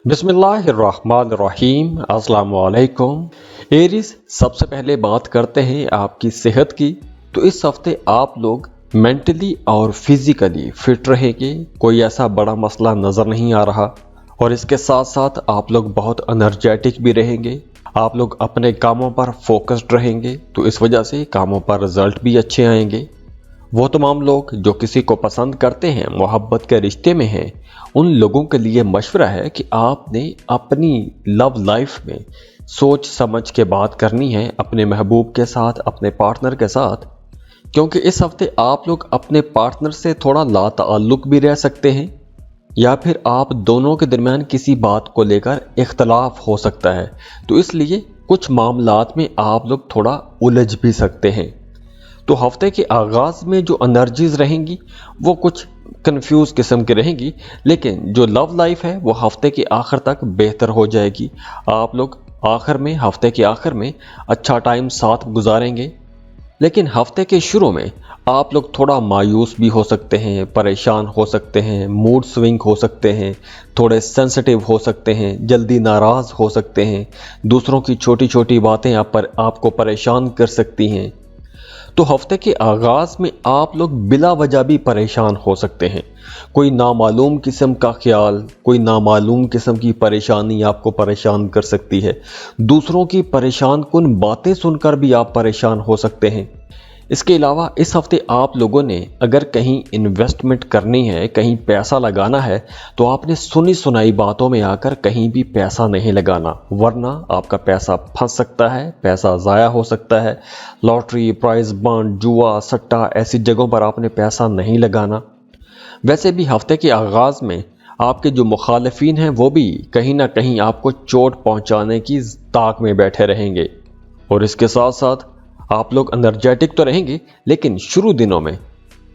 बिस्मिल्लाहिर्रहमानिर्रहीम। अस्सलाम वालेकुम। एरीज, सबसे पहले बात करते हैं आपकी सेहत की। तो इस हफ्ते आप लोग मेंटली और फिजिकली फिट रहेंगे, कोई ऐसा बड़ा मसला नज़र नहीं आ रहा। और इसके साथ साथ आप लोग बहुत एनर्जेटिक भी रहेंगे, आप लोग अपने कामों पर फोकस्ड रहेंगे, तो इस वजह से कामों पर रिजल्ट भी अच्छे आएंगे। वो तमाम लोग जो किसी को पसंद करते हैं, मोहब्बत के रिश्ते में हैं, उन लोगों के लिए मशवरा है कि आपने अपनी लव लाइफ में सोच समझ के बात करनी है अपने महबूब के साथ, अपने पार्टनर के साथ। क्योंकि इस हफ्ते आप लोग अपने पार्टनर से थोड़ा लाताल्लुक भी रह सकते हैं, या फिर आप दोनों के दरमियान किसी बात को लेकर इख्तलाफ हो सकता है। तो इसलिए कुछ मामलात में आप लोग थोड़ा उलझ भी सकते हैं। तो हफ्ते के आगाज में जो एनर्जीज रहेंगी वो कुछ कंफ्यूज किस्म की रहेंगी, लेकिन जो लव लाइफ है वो हफ्ते के आखिर तक बेहतर हो जाएगी। आप लोग हफ्ते के आखिर में अच्छा टाइम साथ गुजारेंगे। लेकिन हफ्ते के शुरू में आप लोग थोड़ा मायूस भी हो सकते हैं, परेशान हो सकते हैं, मूड स्विंग हो सकते हैं, थोड़े सेंसिटिव हो सकते हैं, जल्दी नाराज़ हो सकते हैं, दूसरों की छोटी छोटी बातें आपको परेशान कर सकती हैं। तो हफ्ते के आगाज में आप लोग बिला वजह भी परेशान हो सकते हैं। कोई नामालूम किस्म का ख्याल, कोई नामालूम किस्म की परेशानी आपको परेशान कर सकती है। दूसरों की परेशान कुन बातें सुनकर भी आप परेशान हो सकते हैं। इसके अलावा इस हफ्ते आप लोगों ने अगर कहीं इन्वेस्टमेंट करनी है, कहीं पैसा लगाना है, तो आपने सुनी सुनाई बातों में आकर कहीं भी पैसा नहीं लगाना, वरना आपका पैसा फंस सकता है, पैसा ज़ाया हो सकता है। लॉटरी, प्राइज बॉन्ड, जुआ, सट्टा, ऐसी जगहों पर आपने पैसा नहीं लगाना। वैसे भी हफ्ते के आगाज़ में आपके जो मुखालिफिन हैं वो भी कहीं ना कहीं आपको चोट पहुंचाने की ताक में बैठे रहेंगे। और इसके साथ साथ आप लोग एनर्जेटिक तो रहेंगे, लेकिन शुरू दिनों में,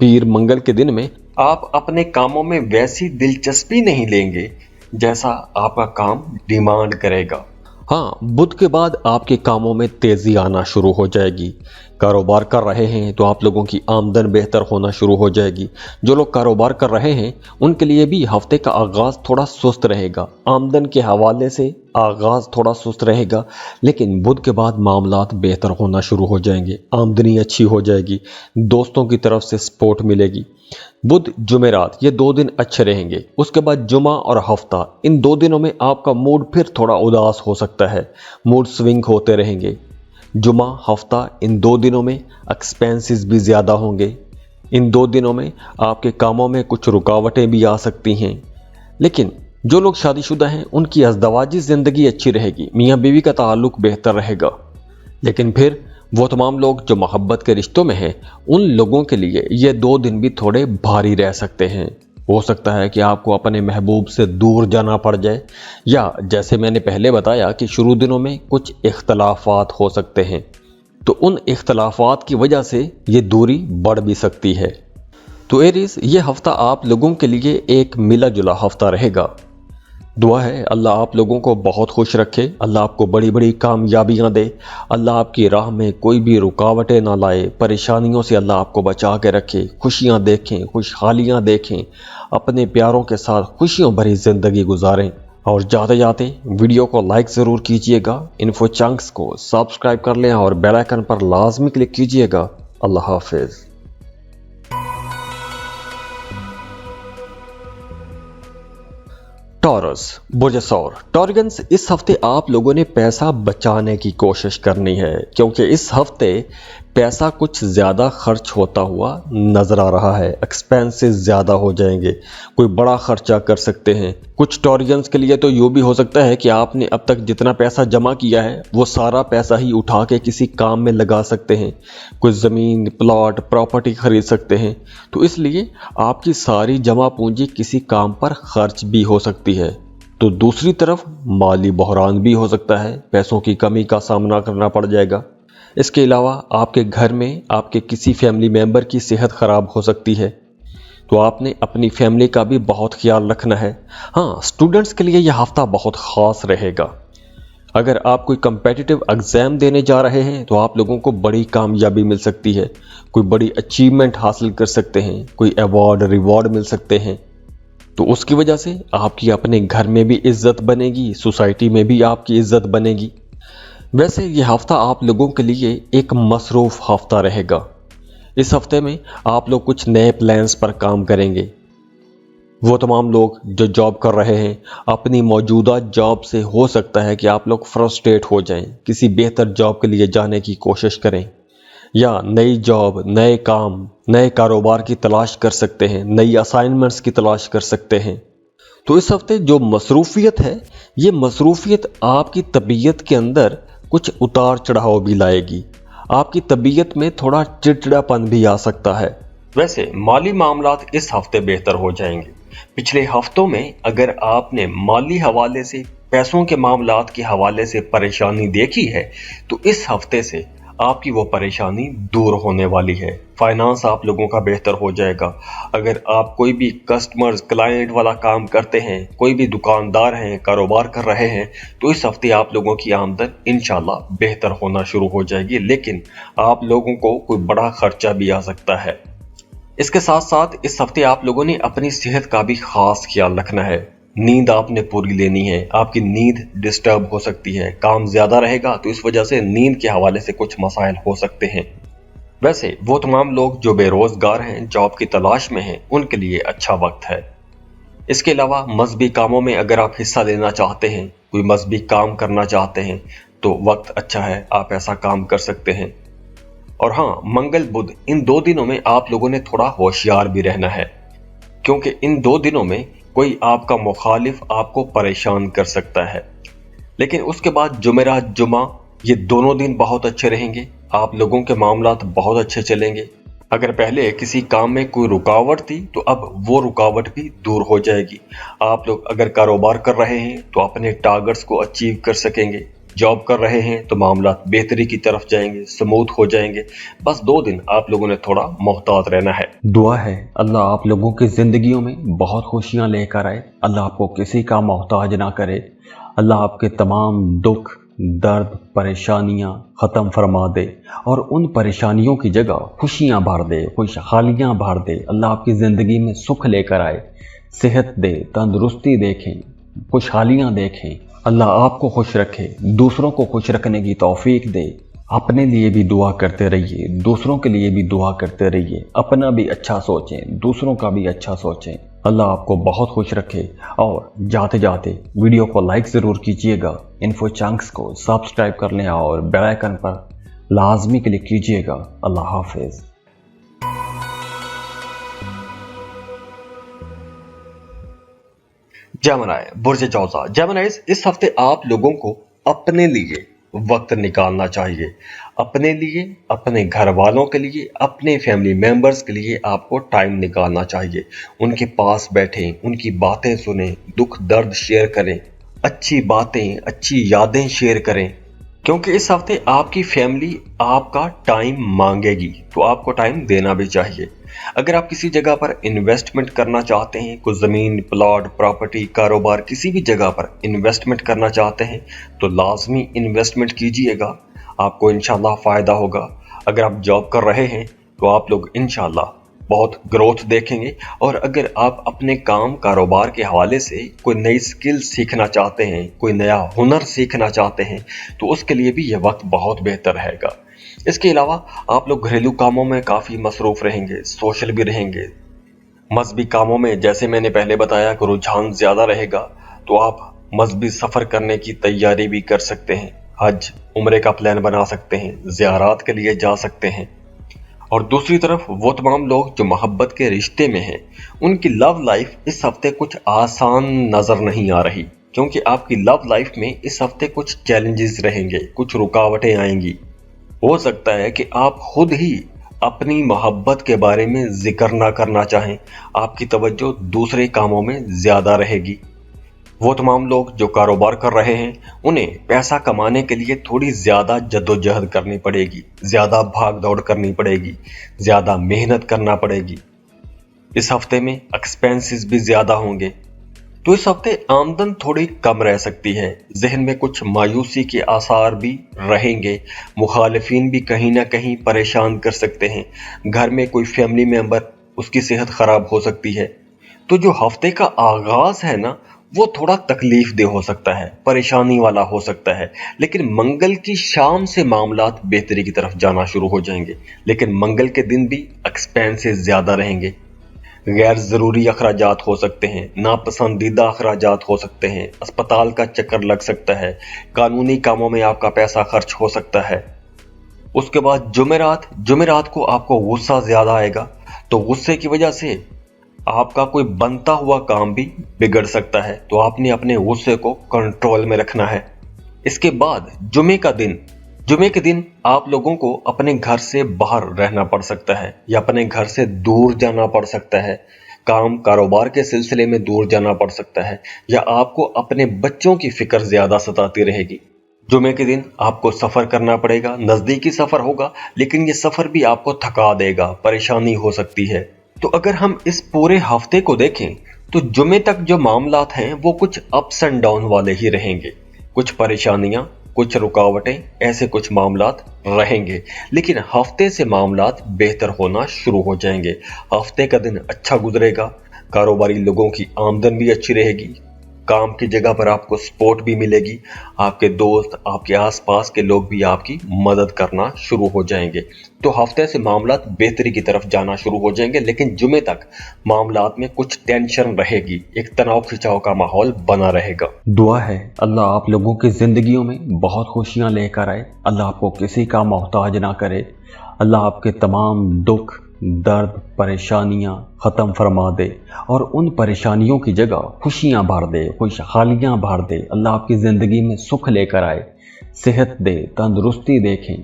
पीर मंगल के दिन में, आप अपने कामों में वैसी दिलचस्पी नहीं लेंगे जैसा आपका काम डिमांड करेगा। हाँ, बुध के बाद आपके कामों में तेजी आना शुरू हो जाएगी। कारोबार कर रहे हैं तो आप लोगों की आमदन बेहतर होना शुरू हो जाएगी। जो लोग कारोबार कर रहे हैं उनके लिए भी हफ्ते का आगाज़ थोड़ा सुस्त रहेगा, आमदन के हवाले से आगाज़ थोड़ा सुस्त रहेगा। लेकिन बुध के बाद मामलात बेहतर होना शुरू हो जाएंगे, आमदनी अच्छी हो जाएगी, दोस्तों की तरफ से सपोर्ट मिलेगी। बुध जुमेरात ये 2 दिन अच्छे रहेंगे। उसके बाद जुमा और हफ्ता, इन 2 दिनों में आपका मूड फिर थोड़ा उदास हो सकता है, मूड स्विंग होते रहेंगे। जुमा हफ्ता, इन 2 दिनों में एक्सपेंसेस भी ज़्यादा होंगे। इन 2 दिनों में आपके कामों में कुछ रुकावटें भी आ सकती हैं। लेकिन जो लोग शादीशुदा हैं उनकी अज़दवाजी ज़िंदगी अच्छी रहेगी, मियाँ बीवी का ताल्लुक बेहतर रहेगा। लेकिन फिर वो तमाम लोग जो मोहब्बत के रिश्तों में हैं, उन लोगों के लिए ये 2 दिन भी थोड़े भारी रह सकते हैं। हो सकता है कि आपको अपने महबूब से दूर जाना पड़ जाए, या जैसे मैंने पहले बताया कि शुरू दिनों में कुछ इख्तलाफात हो सकते हैं, तो उन इख्तलाफात की वजह से ये दूरी बढ़ भी सकती है। तो एरीज, ये हफ्ता आप लोगों के लिए एक मिला जुला हफ्ता रहेगा। दुआ है अल्लाह आप लोगों को बहुत खुश रखे, अल्लाह आपको बड़ी बड़ी कामयाबियां दे, अल्लाह आपकी राह में कोई भी रुकावटें ना लाए, परेशानियों से अल्लाह आपको बचा के रखे, खुशियां देखें, खुशहालियां देखें, अपने प्यारों के साथ खुशियों भरी ज़िंदगी गुजारें। और जाते जाते वीडियो को लाइक ज़रूर कीजिएगा, इन्फो चंक्स को सब्सक्राइब कर लें और बेल आइकन पर लाजमी क्लिक कीजिएगा। अल्लाह हाफिज़। टॉरस, बुर्ज सौर, टॉरिगन्स, इस हफ्ते आप लोगों ने पैसा बचाने की कोशिश करनी है, क्योंकि इस हफ्ते पैसा कुछ ज़्यादा खर्च होता हुआ नज़र आ रहा है। एक्सपेंसेस ज़्यादा हो जाएंगे, कोई बड़ा खर्चा कर सकते हैं। कुछ टॉरिगन्स के लिए तो यूँ भी हो सकता है कि आपने अब तक जितना पैसा जमा किया है वो सारा पैसा ही उठा के किसी काम में लगा सकते हैं, कुछ ज़मीन, प्लॉट, प्रॉपर्टी खरीद सकते हैं। तो इसलिए आपकी सारी जमा पूंजी किसी काम पर खर्च भी हो सकती है। तो दूसरी तरफ माली बहरान भी हो सकता है, पैसों की कमी का सामना करना पड़ जाएगा। इसके अलावा आपके घर में आपके किसी फैमिली मेंबर की सेहत ख़राब हो सकती है, तो आपने अपनी फैमिली का भी बहुत ख्याल रखना है। हाँ, स्टूडेंट्स के लिए यह हफ्ता बहुत ख़ास रहेगा। अगर आप कोई कम्पिटिटिव एग्ज़ाम देने जा रहे हैं तो आप लोगों को बड़ी कामयाबी मिल सकती है, कोई बड़ी अचीवमेंट हासिल कर सकते हैं, कोई अवार्ड रिवॉर्ड मिल सकते हैं। तो उसकी वजह से आपकी अपने घर में भी इज्जत बनेगी, सोसाइटी में भी आपकी इज्जत बनेगी। वैसे ये हफ्ता आप लोगों के लिए एक मसरूफ हफ्ता रहेगा। इस हफ्ते में आप लोग कुछ नए प्लान्स पर काम करेंगे। वो तमाम लोग जो जॉब कर रहे हैं, अपनी मौजूदा जॉब से हो सकता है कि आप लोग फ्रस्ट्रेट हो जाएं, किसी बेहतर जॉब के लिए जाने की कोशिश करें, या नई जॉब, नए काम, नए कारोबार की तलाश कर सकते हैं, नई असाइनमेंट्स की तलाश कर सकते हैं। तो इस हफ्ते जो मसरूफियत है, ये मसरूफियत आपकी तबीयत के अंदर कुछ उतार चढ़ाव भी लाएगी। आपकी तबीयत में थोड़ा चिड़चिड़ापन भी आ सकता है। वैसे माली मामलात इस हफ्ते बेहतर हो जाएंगे। पिछले हफ्तों में अगर आपने माली हवाले से, पैसों के मामलात के हवाले से परेशानी देखी है, तो इस हफ्ते से आपकी वो परेशानी दूर होने वाली है। फाइनेंस आप लोगों का बेहतर हो जाएगा। अगर आप कोई भी कस्टमर्स, क्लाइंट वाला काम करते हैं, कोई भी दुकानदार हैं, कारोबार कर रहे हैं, तो इस हफ्ते आप लोगों की आमदन इंशाल्लाह बेहतर होना शुरू हो जाएगी। लेकिन आप लोगों को कोई बड़ा खर्चा भी आ सकता है। इसके साथ साथ इस हफ्ते आप लोगों ने अपनी सेहत का भी खास ख्याल रखना है। नींद आपने पूरी लेनी है। आपकी नींद डिस्टर्ब हो सकती है, काम ज्यादा रहेगा तो इस वजह से नींद के हवाले से कुछ मसाइल हो सकते हैं। वैसे वो तमाम लोग जो बेरोजगार हैं, जॉब की तलाश में हैं, उनके लिए अच्छा वक्त है। इसके अलावा मजहबी कामों में अगर आप हिस्सा लेना चाहते हैं, कोई मजहबी काम करना चाहते हैं, तो वक्त अच्छा है, आप ऐसा काम कर सकते हैं। और हाँ, मंगल बुध इन 2 दिनों में आप लोगों ने थोड़ा होशियार भी रहना है, क्योंकि इन 2 दिनों में कोई आपका मुखालिफ आपको परेशान कर सकता है। लेकिन उसके बाद जुमेरात, जुमा, ये दोनों दिन बहुत अच्छे रहेंगे। आप लोगों के मामलात बहुत अच्छे चलेंगे। अगर पहले किसी काम में कोई रुकावट थी, तो अब वो रुकावट भी दूर हो जाएगी। आप लोग अगर कारोबार कर रहे हैं तो अपने टारगेट्स को अचीव कर सकेंगे। जॉब कर रहे हैं तो मामला बेहतरी की तरफ जाएंगे, स्मूथ हो जाएंगे। बस 2 दिन आप लोगों ने थोड़ा मोहतात रहना है। दुआ है अल्लाह आप लोगों की जिंदगियों में बहुत खुशियां लेकर आए। अल्लाह आपको किसी का मोहताज ना करे। अल्लाह आपके तमाम दुख, दर्द, परेशानियां खत्म फरमा दे और उन परेशानियों की जगह खुशियां भर दे, खुशहालियां भर दे। अल्लाह आपकी जिंदगी में सुख लेकर आए, सेहत दे, तंदुरुस्ती देखें, खुशहालियां देखें। अल्लाह आपको खुश रखे, दूसरों को खुश रखने की तौफीक दे। अपने लिए भी दुआ करते रहिए, दूसरों के लिए भी दुआ करते रहिए। अपना भी अच्छा सोचें, दूसरों का भी अच्छा सोचें। अल्लाह आपको बहुत खुश रखे। और जाते जाते वीडियो को लाइक ज़रूर कीजिएगा, इन्फो चंक्स को सब्सक्राइब कर लें और बेल आइकन पर लाजमी क्लिक कीजिएगा। अल्लाह हाफिज़। जेमिनी, बुर्ज जौज़ा। जेमिनीज़, इस हफ्ते आप लोगों को अपने लिए वक्त निकालना चाहिए। अपने लिए, अपने घर वालों के लिए, अपने फैमिली मेंबर्स के लिए आपको टाइम निकालना चाहिए। उनके पास बैठें, उनकी बातें सुनें, दुख दर्द शेयर करें, अच्छी बातें, अच्छी यादें शेयर करें, क्योंकि इस हफ्ते आपकी फैमिली आपका टाइम मांगेगी, तो आपको टाइम देना भी चाहिए। अगर आप किसी जगह पर इन्वेस्टमेंट करना चाहते हैं, कोई ज़मीन, प्लॉट, प्रॉपर्टी, कारोबार, किसी भी जगह पर इन्वेस्टमेंट करना चाहते हैं, तो लाजमी इन्वेस्टमेंट कीजिएगा, आपको इंशाल्लाह फ़ायदा होगा। अगर आप जॉब कर रहे हैं तो आप लोग इंशाल्लाह बहुत ग्रोथ देखेंगे। और अगर आप अपने काम, कारोबार के हवाले से कोई नई स्किल सीखना चाहते हैं, कोई नया हुनर सीखना चाहते हैं, तो उसके लिए भी यह वक्त बहुत बेहतर रहेगा। इसके अलावा आप लोग घरेलू कामों में काफ़ी मसरूफ़ रहेंगे, सोशल भी रहेंगे। मजहबी कामों में जैसे मैंने पहले बताया कि रुझान ज़्यादा रहेगा, तो आप मजहबी सफ़र करने की तैयारी भी कर सकते हैं। हज, उम्रे का प्लान बना सकते हैं, ज़ियारात के लिए जा सकते हैं। और दूसरी तरफ वो तमाम लोग जो मोहब्बत के रिश्ते में हैं, उनकी लव लाइफ इस हफ्ते कुछ आसान नज़र नहीं आ रही, क्योंकि आपकी लव लाइफ में इस हफ्ते कुछ चैलेंजेस रहेंगे, कुछ रुकावटें आएंगी। हो सकता है कि आप खुद ही अपनी मोहब्बत के बारे में जिक्र ना करना चाहें, आपकी तवज्जो दूसरे कामों में ज़्यादा रहेगी। वो तमाम लोग जो कारोबार कर रहे हैं, उन्हें पैसा कमाने के लिए थोड़ी ज़्यादा जद्दोजहद करनी पड़ेगी, ज़्यादा भाग दौड़ करनी पड़ेगी, ज़्यादा मेहनत करना पड़ेगी। इस हफ्ते में एक्सपेंसेस भी ज़्यादा होंगे, तो इस हफ्ते आमदन थोड़ी कम रह सकती है। जहन में कुछ मायूसी के आसार भी रहेंगे। मुखालिफिन भी कहीं ना कहीं परेशान कर सकते हैं। घर में कोई फैमिली मेंबर, उसकी सेहत ख़राब हो सकती है, तो जो हफ्ते का आगाज है ना, वो थोड़ा तकलीफ दे हो सकता है, परेशानी वाला हो सकता है, लेकिन मंगल की शाम से मामलात बेहतरी की तरफ जाना शुरू हो जाएंगे। लेकिन मंगल के दिन भी एक्सपेंसेस ज्यादा रहेंगे, गैर जरूरी अखराजात हो सकते हैं, नापसंदीदा अखराजात हो सकते हैं, अस्पताल का चक्कर लग सकता है, कानूनी कामों में आपका पैसा खर्च हो सकता है। उसके बाद जुमेरात को आपको गुस्सा ज्यादा आएगा, तो गुस्से की वजह से आपका कोई बनता हुआ काम भी बिगड़ सकता है, तो आपने अपने गुस्से को कंट्रोल में रखना है। इसके बाद जुमे के दिन आप लोगों को अपने घर से बाहर रहना पड़ सकता है या अपने घर से दूर जाना पड़ सकता है, काम कारोबार के सिलसिले में दूर जाना पड़ सकता है, या आपको अपने बच्चों की फिक्र ज्यादा सताती रहेगी। जुमे के दिन आपको सफर करना पड़ेगा, नजदीकी सफर होगा, लेकिन ये सफर भी आपको थका देगा, परेशानी हो सकती है। तो अगर हम इस पूरे हफ्ते को देखें तो जुमे तक जो मामलात हैं वो कुछ अप्स एंड डाउन वाले ही रहेंगे, कुछ परेशानियां, कुछ रुकावटें, ऐसे कुछ मामलात रहेंगे। लेकिन हफ्ते से मामलात बेहतर होना शुरू हो जाएंगे। हफ्ते का दिन अच्छा गुजरेगा, कारोबारी लोगों की आमदन भी अच्छी रहेगी, काम की जगह पर आपको सपोर्ट भी मिलेगी, आपके दोस्त, आपके आसपास के लोग भी आपकी मदद करना शुरू हो जाएंगे। तो हफ्ते से मामलात बेहतरी की तरफ जाना शुरू हो जाएंगे, लेकिन जुमे तक मामलात में कुछ टेंशन रहेगी, एक तनाव खिंचाव का माहौल बना रहेगा। दुआ है अल्लाह आप लोगों की जिंदगियों में बहुत खुशियां लेकर आए, अल्लाह आपको किसी का मोहताज ना करे, अल्लाह आपके तमाम दुख, दर्द, परेशानियां खत्म फरमा दे और उन परेशानियों की जगह खुशियां भर दे, खुशहालियां भर दे। अल्लाह आपकी जिंदगी में सुख लेकर आए, सेहत दे, तंदुरुस्ती देखें,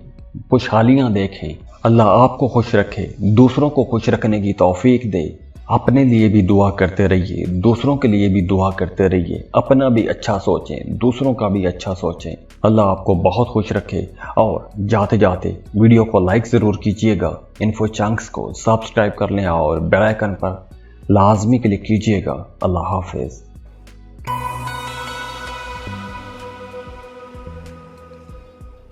खुशहालियां देखें। अल्लाह आपको खुश रखे, दूसरों को खुश रखने की तौफीक दे। अपने लिए भी दुआ करते रहिए, दूसरों के लिए भी दुआ करते रहिए, अपना भी अच्छा सोचें, दूसरों का भी अच्छा सोचें। अल्लाह आपको बहुत खुश रखे। और जाते जाते वीडियो को लाइक ज़रूर कीजिएगा, इन्फो चंक्स को सब्सक्राइब कर लें और बेल आइकन पर लाजमी क्लिक कीजिएगा। अल्लाह हाफिज़।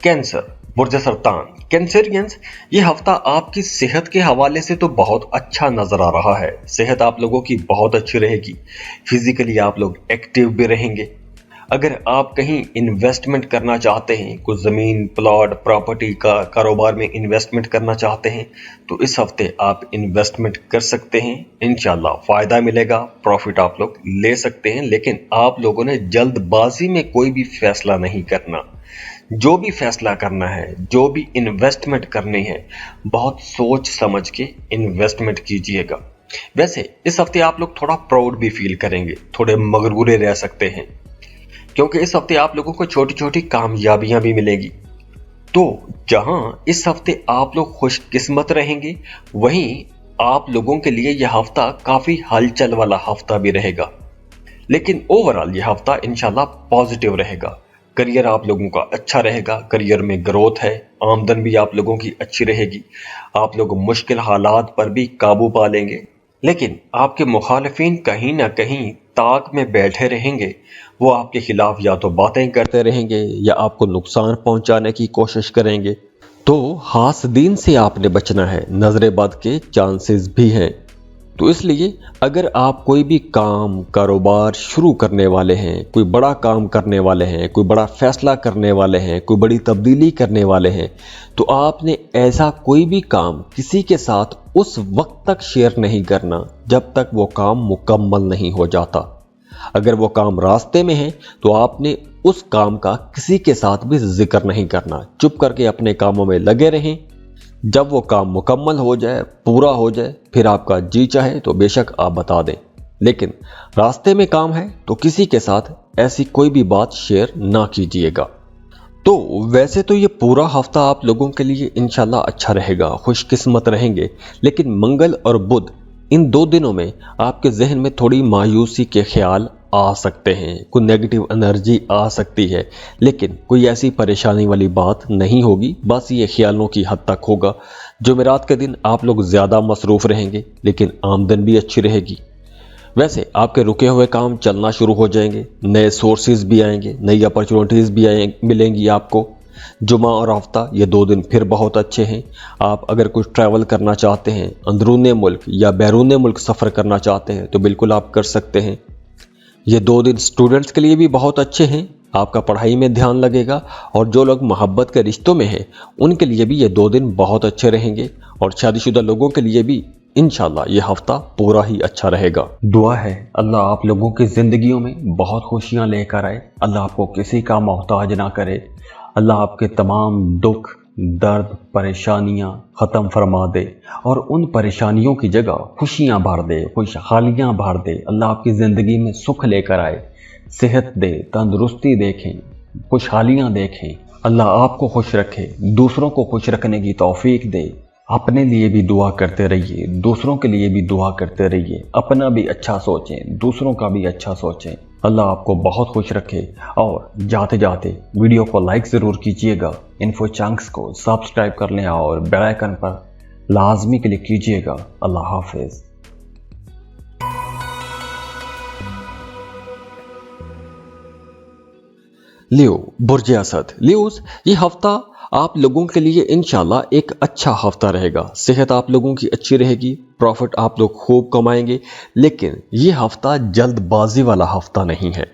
कैंसर, बुर्ज सरतान, कैंसरियंस, ये हफ्ता आपकी सेहत के हवाले से तो बहुत अच्छा नजर आ रहा है। सेहत आप लोगों की बहुत अच्छी रहेगी, फिजिकली आप लोग एक्टिव भी रहेंगे। अगर आप कहीं इन्वेस्टमेंट करना चाहते हैं, कुछ ज़मीन, प्लॉट, प्रॉपर्टी का कारोबार में इन्वेस्टमेंट करना चाहते हैं, तो इस हफ्ते आप इन्वेस्टमेंट कर सकते हैं। इंशाल्लाह फ़ायदा मिलेगा, प्रॉफिट आप लोग ले सकते हैं। लेकिन आप लोगों ने जल्दबाजी में कोई भी फैसला नहीं करना। जो भी फैसला करना है, जो भी इन्वेस्टमेंट करनी है, बहुत सोच समझ के इन्वेस्टमेंट कीजिएगा। वैसे इस हफ्ते आप लोग थोड़ा प्राउड भी फील करेंगे, थोड़े मगरूरे रह सकते हैं, क्योंकि इस हफ्ते आप लोगों को छोटी छोटी कामयाबियां भी मिलेगी। तो जहां इस हफ्ते आप लोग खुशकिस्मत रहेंगे, वहीं आप लोगों के लिए यह हफ्ता काफी हलचल वाला हफ्ता भी रहेगा। लेकिन ओवरऑल यह हफ्ता इंशाल्लाह पॉजिटिव रहेगा। करियर आप लोगों का अच्छा रहेगा, करियर में ग्रोथ है, आमदन भी आप लोगों की अच्छी रहेगी, आप लोग मुश्किल हालात पर भी काबू पा लेंगे। लेकिन आपके मुखालिफिन कहीं ना कहीं ताक में बैठे रहेंगे, वो आपके खिलाफ या तो बातें करते रहेंगे या आपको नुकसान पहुंचाने की कोशिश करेंगे। तो हासदीन से आपने बचना है, नजरे बद के चांसेस भी हैं। तो इसलिए अगर आप कोई भी काम कारोबार शुरू करने वाले हैं, कोई बड़ा काम करने वाले हैं, कोई बड़ा फैसला करने वाले हैं, कोई बड़ी तब्दीली करने वाले हैं, तो आपने ऐसा कोई भी काम किसी के साथ उस वक्त तक शेयर नहीं करना जब तक वो काम मुकम्मल नहीं हो जाता। अगर वो काम रास्ते में है तो आपने उस काम का किसी के साथ भी जिक्र नहीं करना, चुप करके अपने कामों में लगे रहें। जब वो काम मुकम्मल हो जाए, पूरा हो जाए, फिर आपका जी चाहे तो बेशक आप बता दें। लेकिन रास्ते में काम है तो किसी के साथ ऐसी कोई भी बात शेयर ना कीजिएगा। तो वैसे तो ये पूरा हफ्ता आप लोगों के लिए इंशाल्लाह अच्छा रहेगा, खुशकिस्मत रहेंगे। लेकिन मंगल और बुध, इन 2 दिनों में आपके जहन में थोड़ी मायूसी के ख्याल आ सकते हैं, कोई नेगेटिव एनर्जी आ सकती है, लेकिन कोई ऐसी परेशानी वाली बात नहीं होगी, बस ये ख्यालों की हद तक होगा। जुमेरात के दिन आप लोग ज़्यादा मसरूफ़ रहेंगे, लेकिन आमदन भी अच्छी रहेगी। वैसे आपके रुके हुए काम चलना शुरू हो जाएंगे, नए सोर्सेज भी आएंगे, नई अपॉर्चुनिटीज़ भी मिलेंगी आपको। जुमा और हफ्ता ये 2 दिन फिर बहुत अच्छे हैं। आप अगर कुछ ट्रैवल करना चाहते हैं, अंदरूनी मुल्क या बैरून मुल्क सफ़र करना चाहते हैं तो बिल्कुल आप कर सकते हैं। ये 2 दिन स्टूडेंट्स के लिए भी बहुत अच्छे हैं, आपका पढ़ाई में ध्यान लगेगा। और जो लोग मोहब्बत के रिश्तों में हैं उनके लिए भी ये 2 दिन बहुत अच्छे रहेंगे। और शादीशुदा लोगों के लिए भी इंशाल्लाह ये हफ्ता पूरा ही अच्छा रहेगा। दुआ है अल्लाह आप लोगों की ज़िंदगियों में बहुत खुशियां लेकर आए, अल्लाह आपको किसी का मोहताज ना करे, अल्लाह आपके तमाम दुख दर्द परेशानियां ख़त्म फरमा दे और उन परेशानियों की जगह खुशियां भर दे, खुशहालियां भर दे। अल्लाह आपकी ज़िंदगी में सुख लेकर आए, सेहत दे, तंदुरुस्ती देखें, खुशहालियां देखें। अल्लाह आपको खुश रखे, दूसरों को खुश रखने की तौफीक दे। अपने लिए भी दुआ करते रहिए, दूसरों के लिए भी दुआ करते रहिए। अपना भी अच्छा सोचें, दूसरों का भी अच्छा सोचें। अल्लाह आपको बहुत खुश रखे। और जाते जाते वीडियो को लाइक ज़रूर कीजिएगा, इन्फो चंक्स को सब्सक्राइब कर लें और बेल आइकन पर लाजमी क्लिक कीजिएगा। अल्लाह हाफिज़। लियो बुर्ज असद, लियोस ये हफ्ता आप लोगों के लिए इंशाल्लाह एक अच्छा हफ्ता रहेगा। सेहत आप लोगों की अच्छी रहेगी, प्रॉफिट आप लोग खूब कमाएंगे। लेकिन ये हफ्ता जल्दबाजी वाला हफ्ता नहीं है।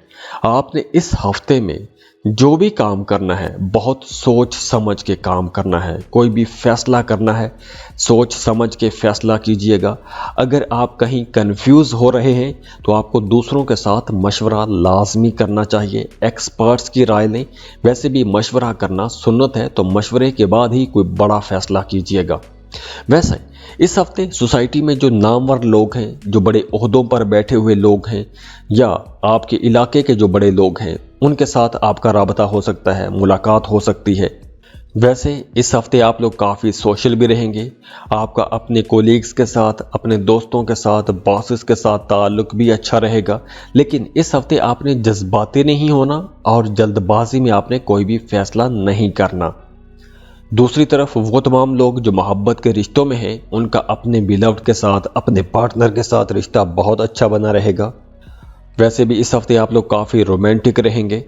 आपने इस हफ्ते में जो भी काम करना है बहुत सोच समझ के काम करना है। कोई भी फैसला करना है सोच समझ के फैसला कीजिएगा। अगर आप कहीं कंफ्यूज हो रहे हैं तो आपको दूसरों के साथ मशवरा लाजमी करना चाहिए, एक्सपर्ट्स की राय लें। वैसे भी मशवरा करना सुन्नत है, तो मशवरे के बाद ही कोई बड़ा फैसला कीजिएगा। वैसे इस हफ्ते सोसाइटी में जो नामवर लोग हैं, जो बड़े ओहदों पर बैठे हुए लोग हैं या आपके इलाके के जो बड़े लोग हैं, उनके साथ आपका राबता हो सकता है, मुलाकात हो सकती है। वैसे इस हफ्ते आप लोग काफ़ी सोशल भी रहेंगे। आपका अपने कोलीग्स के साथ, अपने दोस्तों के साथ, बॉसेस के साथ ताल्लुक भी अच्छा रहेगा। लेकिन इस हफ्ते आपने जज्बाती नहीं होना और जल्दबाजी में आपने कोई भी फैसला नहीं करना। दूसरी तरफ वो तमाम लोग जो मोहब्बत के रिश्तों में हैं, उनका अपने बिलव्ड के साथ, अपने पार्टनर के साथ रिश्ता बहुत अच्छा बना रहेगा। वैसे भी इस हफ्ते आप लोग काफ़ी रोमांटिक रहेंगे।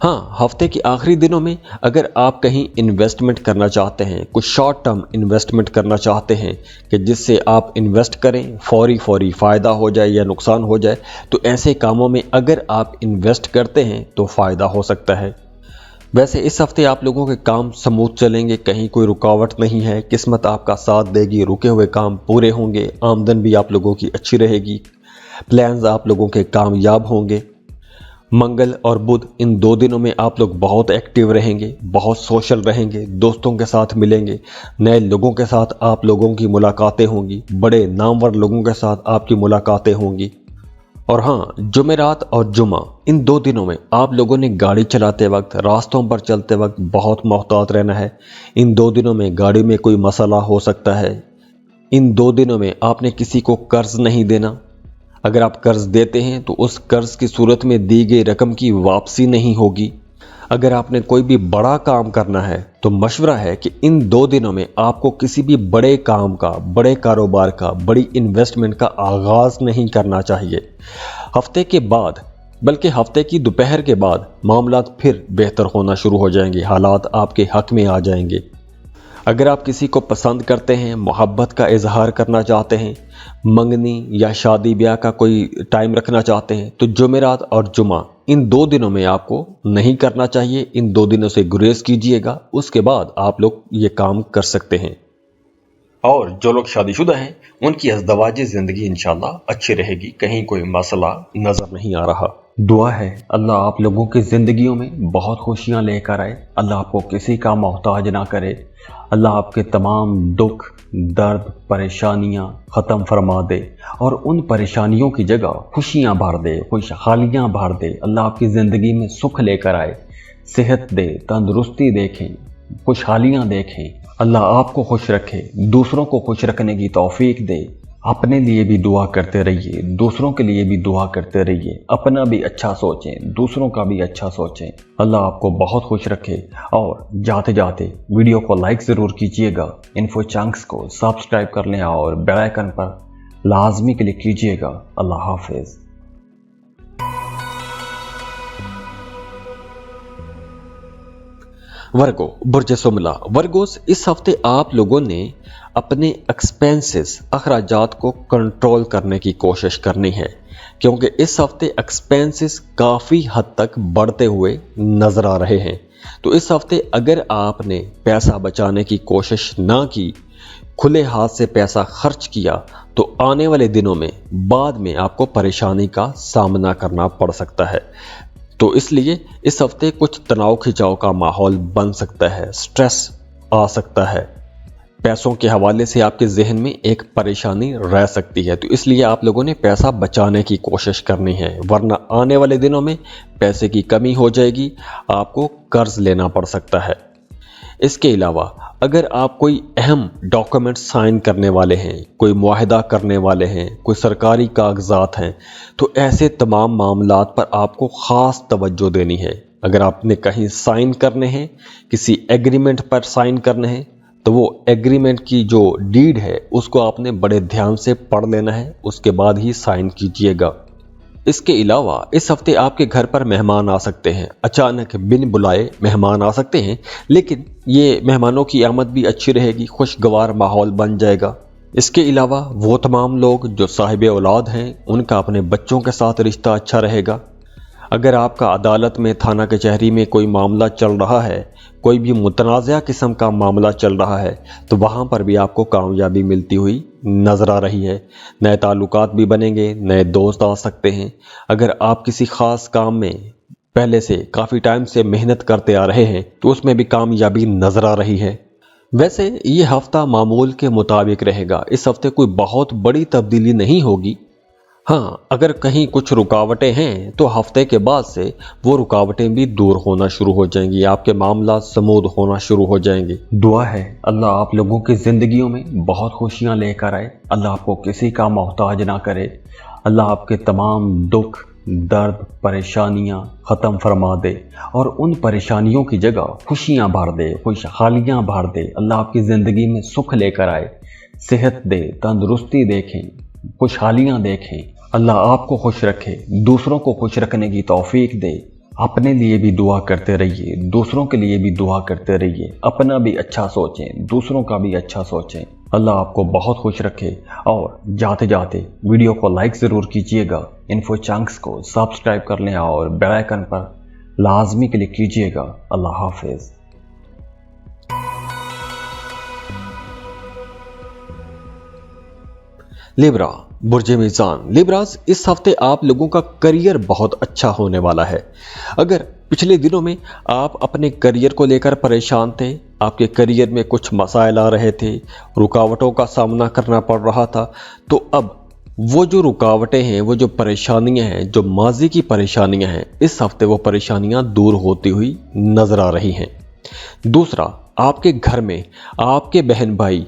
हाँ, हफ्ते के आखिरी दिनों में अगर आप कहीं इन्वेस्टमेंट करना चाहते हैं, कुछ शॉर्ट टर्म इन्वेस्टमेंट करना चाहते हैं कि जिससे आप इन्वेस्ट करें, फौरी फ़ायदा हो जाए या नुकसान हो जाए, तो ऐसे कामों में अगर आप इन्वेस्ट करते हैं तो फ़ायदा हो सकता है। वैसे इस हफ्ते आप लोगों के काम स्मूथ चलेंगे, कहीं कोई रुकावट नहीं है। किस्मत आपका साथ देगी, रुके हुए काम पूरे होंगे, आमदन भी आप लोगों की अच्छी रहेगी, प्लान्स आप लोगों के कामयाब होंगे। मंगल और बुध इन 2 दिनों में आप लोग बहुत एक्टिव रहेंगे, बहुत सोशल रहेंगे, दोस्तों के साथ मिलेंगे, नए लोगों के साथ आप लोगों की मुलाकातें होंगी, बड़े नामवर लोगों के साथ आपकी मुलाकातें होंगी। और हाँ, जुमेरात और जुमा इन 2 दिनों में आप लोगों ने गाड़ी चलाते वक्त, रास्तों पर चलते वक्त बहुत मोहतात रहना है। इन 2 दिनों में गाड़ी में कोई मसला हो सकता है। इन 2 दिनों में आपने किसी को कर्ज नहीं देना। अगर आप कर्ज देते हैं तो उस कर्ज की सूरत में दी गई रकम की वापसी नहीं होगी। अगर आपने कोई भी बड़ा काम करना है तो मशवरा है कि इन 2 दिनों में आपको किसी भी बड़े काम का, बड़े कारोबार का, बड़ी इन्वेस्टमेंट का आगाज नहीं करना चाहिए। हफ्ते के बाद, बल्कि हफ्ते की दोपहर के बाद मामलात फिर बेहतर होना शुरू हो जाएंगे, हालात आपके हक में आ जाएंगे। अगर आप किसी को पसंद करते हैं, मोहब्बत का इजहार करना चाहते हैं, मंगनी या शादी ब्याह का कोई टाइम रखना चाहते हैं, तो जुमेरात और जुमा इन 2 दिनों में आपको नहीं करना चाहिए। इन 2 दिनों से गुरेज कीजिएगा, उसके बाद आप लोग ये काम कर सकते हैं। और जो लोग शादीशुदा हैं उनकी अज़दवाजी ज़िंदगी इंशाल्लाह अच्छी रहेगी, कहीं कोई मसला नज़र नहीं आ रहा। दुआ है अल्लाह आप लोगों की ज़िंदगियों में बहुत खुशियां लेकर आए, अल्लाह आपको किसी का मोहताज ना करे, अल्लाह आपके तमाम दुख दर्द परेशानियां ख़त्म फरमा दे और उन परेशानियों की जगह खुशियां भर दे, खुशहालियां भर दे। अल्लाह आपकी ज़िंदगी में सुख लेकर आए, सेहत दे, तंदुरुस्ती देखें, खुशहालियां देखें। अल्लाह आपको खुश रखे, दूसरों को खुश रखने की तौफीक दे। अपने लिए भी दुआ करते रहिए, दूसरों के लिए भी दुआ करते रहिए। अपना भी अच्छा सोचें, दूसरों का भी अच्छा सोचें। अल्लाह आपको बहुत खुश रखे। और जाते जाते वीडियो को लाइक ज़रूर कीजिएगा, इन्फो चंक्स को सब्सक्राइब कर लें और बेल आइकन पर लाजमी क्लिक कीजिएगा। अल्लाह हाफिज़। वर्गो, बुर्ज सुमला। वर्गोस, इस हफ्ते आप लोगों ने अपने एक्सपेंसेस, अखराजात को कंट्रोल करने की कोशिश करनी है, क्योंकि इस हफ्ते एक्सपेंसेस काफ़ी हद तक बढ़ते हुए नज़र आ रहे हैं। तो इस हफ्ते अगर आपने पैसा बचाने की कोशिश ना की, खुले हाथ से पैसा खर्च किया, तो आने वाले दिनों में बाद में आपको परेशानी का सामना करना पड़ सकता है। तो इसलिए इस हफ्ते कुछ तनाव खिंचाव का माहौल बन सकता है, स्ट्रेस आ सकता है, पैसों के हवाले से आपके जहन में एक परेशानी रह सकती है। तो इसलिए आप लोगों ने पैसा बचाने की कोशिश करनी है, वरना आने वाले दिनों में पैसे की कमी हो जाएगी, आपको कर्ज लेना पड़ सकता है। इसके अलावा अगर आप कोई अहम डॉक्यूमेंट साइन करने वाले हैं, कोई मुआहदा करने वाले हैं, कोई सरकारी कागजात हैं, तो ऐसे तमाम मामलात पर आपको ख़ास तवज्जो देनी है। अगर आपने कहीं साइन करने हैं, किसी एग्रीमेंट पर साइन करने हैं, तो वो एग्रीमेंट की जो डीड है उसको आपने बड़े ध्यान से पढ़ लेना है, उसके बाद ही साइन कीजिएगा। इसके अलावा इस हफ्ते आपके घर पर मेहमान आ सकते हैं, अचानक बिन बुलाए मेहमान आ सकते हैं, लेकिन ये मेहमानों की आमद भी अच्छी रहेगी, खुशगवार माहौल बन जाएगा। इसके अलावा वो तमाम लोग जो साहिब औलाद हैं, उनका अपने बच्चों के साथ रिश्ता अच्छा रहेगा। अगर आपका अदालत में, थाना कचहरी में कोई मामला चल रहा है, कोई भी मुतनाज़ा किस्म का मामला चल रहा है, तो वहाँ पर भी आपको कामयाबी मिलती हुई नज़र आ रही है। नए ताल्लुकात भी बनेंगे, नए दोस्त आ सकते हैं। अगर आप किसी ख़ास काम में पहले से काफ़ी टाइम से मेहनत करते आ रहे हैं, तो उसमें भी कामयाबी नज़र आ रही है। वैसे ये हफ्ता मामूल के मुताबिक रहेगा, इस हफ्ते कोई बहुत बड़ी तब्दीली नहीं होगी। हाँ, अगर कहीं कुछ रुकावटें हैं तो हफ्ते के बाद से वो रुकावटें भी दूर होना शुरू हो जाएंगी, आपके मामला स्मूथ होना शुरू हो जाएंगे। दुआ है अल्लाह आप लोगों की ज़िंदगियों में बहुत खुशियाँ लेकर आए, अल्लाह आपको किसी का मोहताज ना करे, अल्लाह आपके तमाम दुख, दर्द, परेशानियाँ ख़त्म फरमा दे और उन परेशानियों की जगह खुशियाँ भर दे, खुशहालियाँ भर दे। अल्लाह आपकी ज़िंदगी में सुख लेकर आए, सेहत दे, तंदुरुस्ती देखें, खुशहालियाँ देखें। अल्लाह आपको खुश रखे, दूसरों को खुश रखने की तौफीक दे। अपने लिए भी दुआ करते रहिए, दूसरों के लिए भी दुआ करते रहिए। अपना भी अच्छा सोचें, दूसरों का भी अच्छा सोचें। अल्लाह आपको बहुत खुश रखे। और जाते जाते वीडियो को लाइक ज़रूर कीजिएगा, इन्फो चंक्स को सब्सक्राइब कर लें और बेल आइकन पर लाजमी क्लिक कीजिएगा। अल्लाह हाफिज़। लिब्रा, बुर्ज मीज़ान। लिब्रास, इस हफ्ते आप लोगों का करियर बहुत अच्छा होने वाला है। अगर पिछले दिनों में आप अपने करियर को लेकर परेशान थे, आपके करियर में कुछ मसाइल आ रहे थे, रुकावटों का सामना करना पड़ रहा था, तो अब वो जो रुकावटें हैं, वो जो परेशानियां हैं, जो माजी की परेशानियां हैं, इस हफ्ते वो परेशानियां दूर होती हुई नजर आ रही हैं। दूसरा, आपके घर में आपके बहन भाई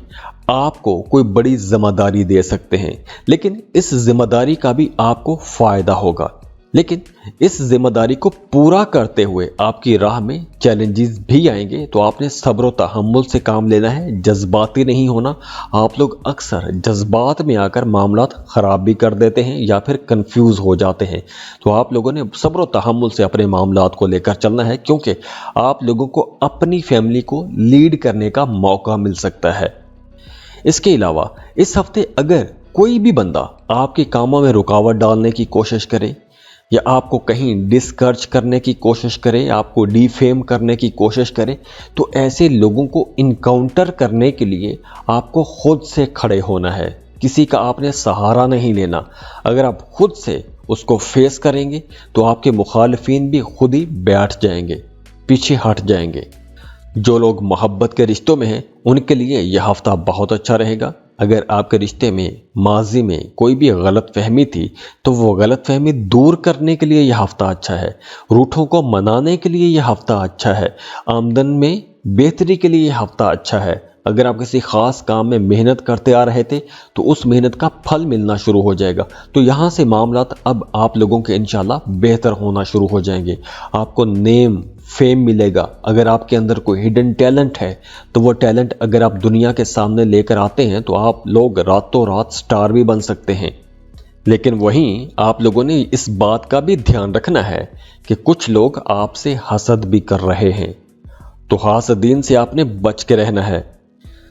आपको कोई बड़ी जिम्मेदारी दे सकते हैं, लेकिन इस जिम्मेदारी का भी आपको फायदा होगा। लेकिन इस जिम्मेदारी को पूरा करते हुए आपकी राह में चैलेंजेस भी आएंगे, तो आपने सब्र और तहम्मुल से काम लेना है, जज्बाती नहीं होना। आप लोग अक्सर जज्बात में आकर मामलात ख़राब भी कर देते हैं या फिर कंफ्यूज हो जाते हैं। तो आप लोगों ने सब्र और तहम्मुल से अपने मामलात को लेकर चलना है, क्योंकि आप लोगों को अपनी फैमिली को लीड करने का मौका मिल सकता है। इसके अलावा इस हफ्ते अगर कोई भी बंदा आपके कामों में रुकावट डालने की कोशिश करे या आपको कहीं डिस्करेज करने की कोशिश करे, आपको डिफेम करने की कोशिश करे, तो ऐसे लोगों को इनकाउंटर करने के लिए आपको खुद से खड़े होना है। किसी का आपने सहारा नहीं लेना। अगर आप खुद से उसको फेस करेंगे तो आपके मुखालिफिन भी खुद ही बैठ जाएंगे, पीछे हट जाएंगे। जो लोग मोहब्बत के रिश्तों में हैं, उनके लिए यह हफ्ता बहुत अच्छा रहेगा। अगर आपके रिश्ते में माजी में कोई भी गलत फहमी थी, तो वो गलत फहमी दूर करने के लिए यह हफ्ता अच्छा है। रूठों को मनाने के लिए यह हफ्ता अच्छा है। आमदन में बेहतरी के लिए यह हफ्ता अच्छा है। अगर आप किसी ख़ास काम में मेहनत करते आ रहे थे, तो उस मेहनत का फल मिलना शुरू हो जाएगा। तो यहाँ से मामलात अब आप लोगों के इंशाल्लाह बेहतर होना शुरू हो जाएंगे। आपको नेम फेम मिलेगा। अगर आपके अंदर कोई हिडन टैलेंट है, तो वो टैलेंट अगर आप दुनिया के सामने लेकर आते हैं, तो आप लोग रातों रात स्टार भी बन सकते हैं। लेकिन वहीं आप लोगों ने इस बात का भी ध्यान रखना है कि कुछ लोग आपसे हसद भी कर रहे हैं। तो हासदीन से आपने बच के रहना है।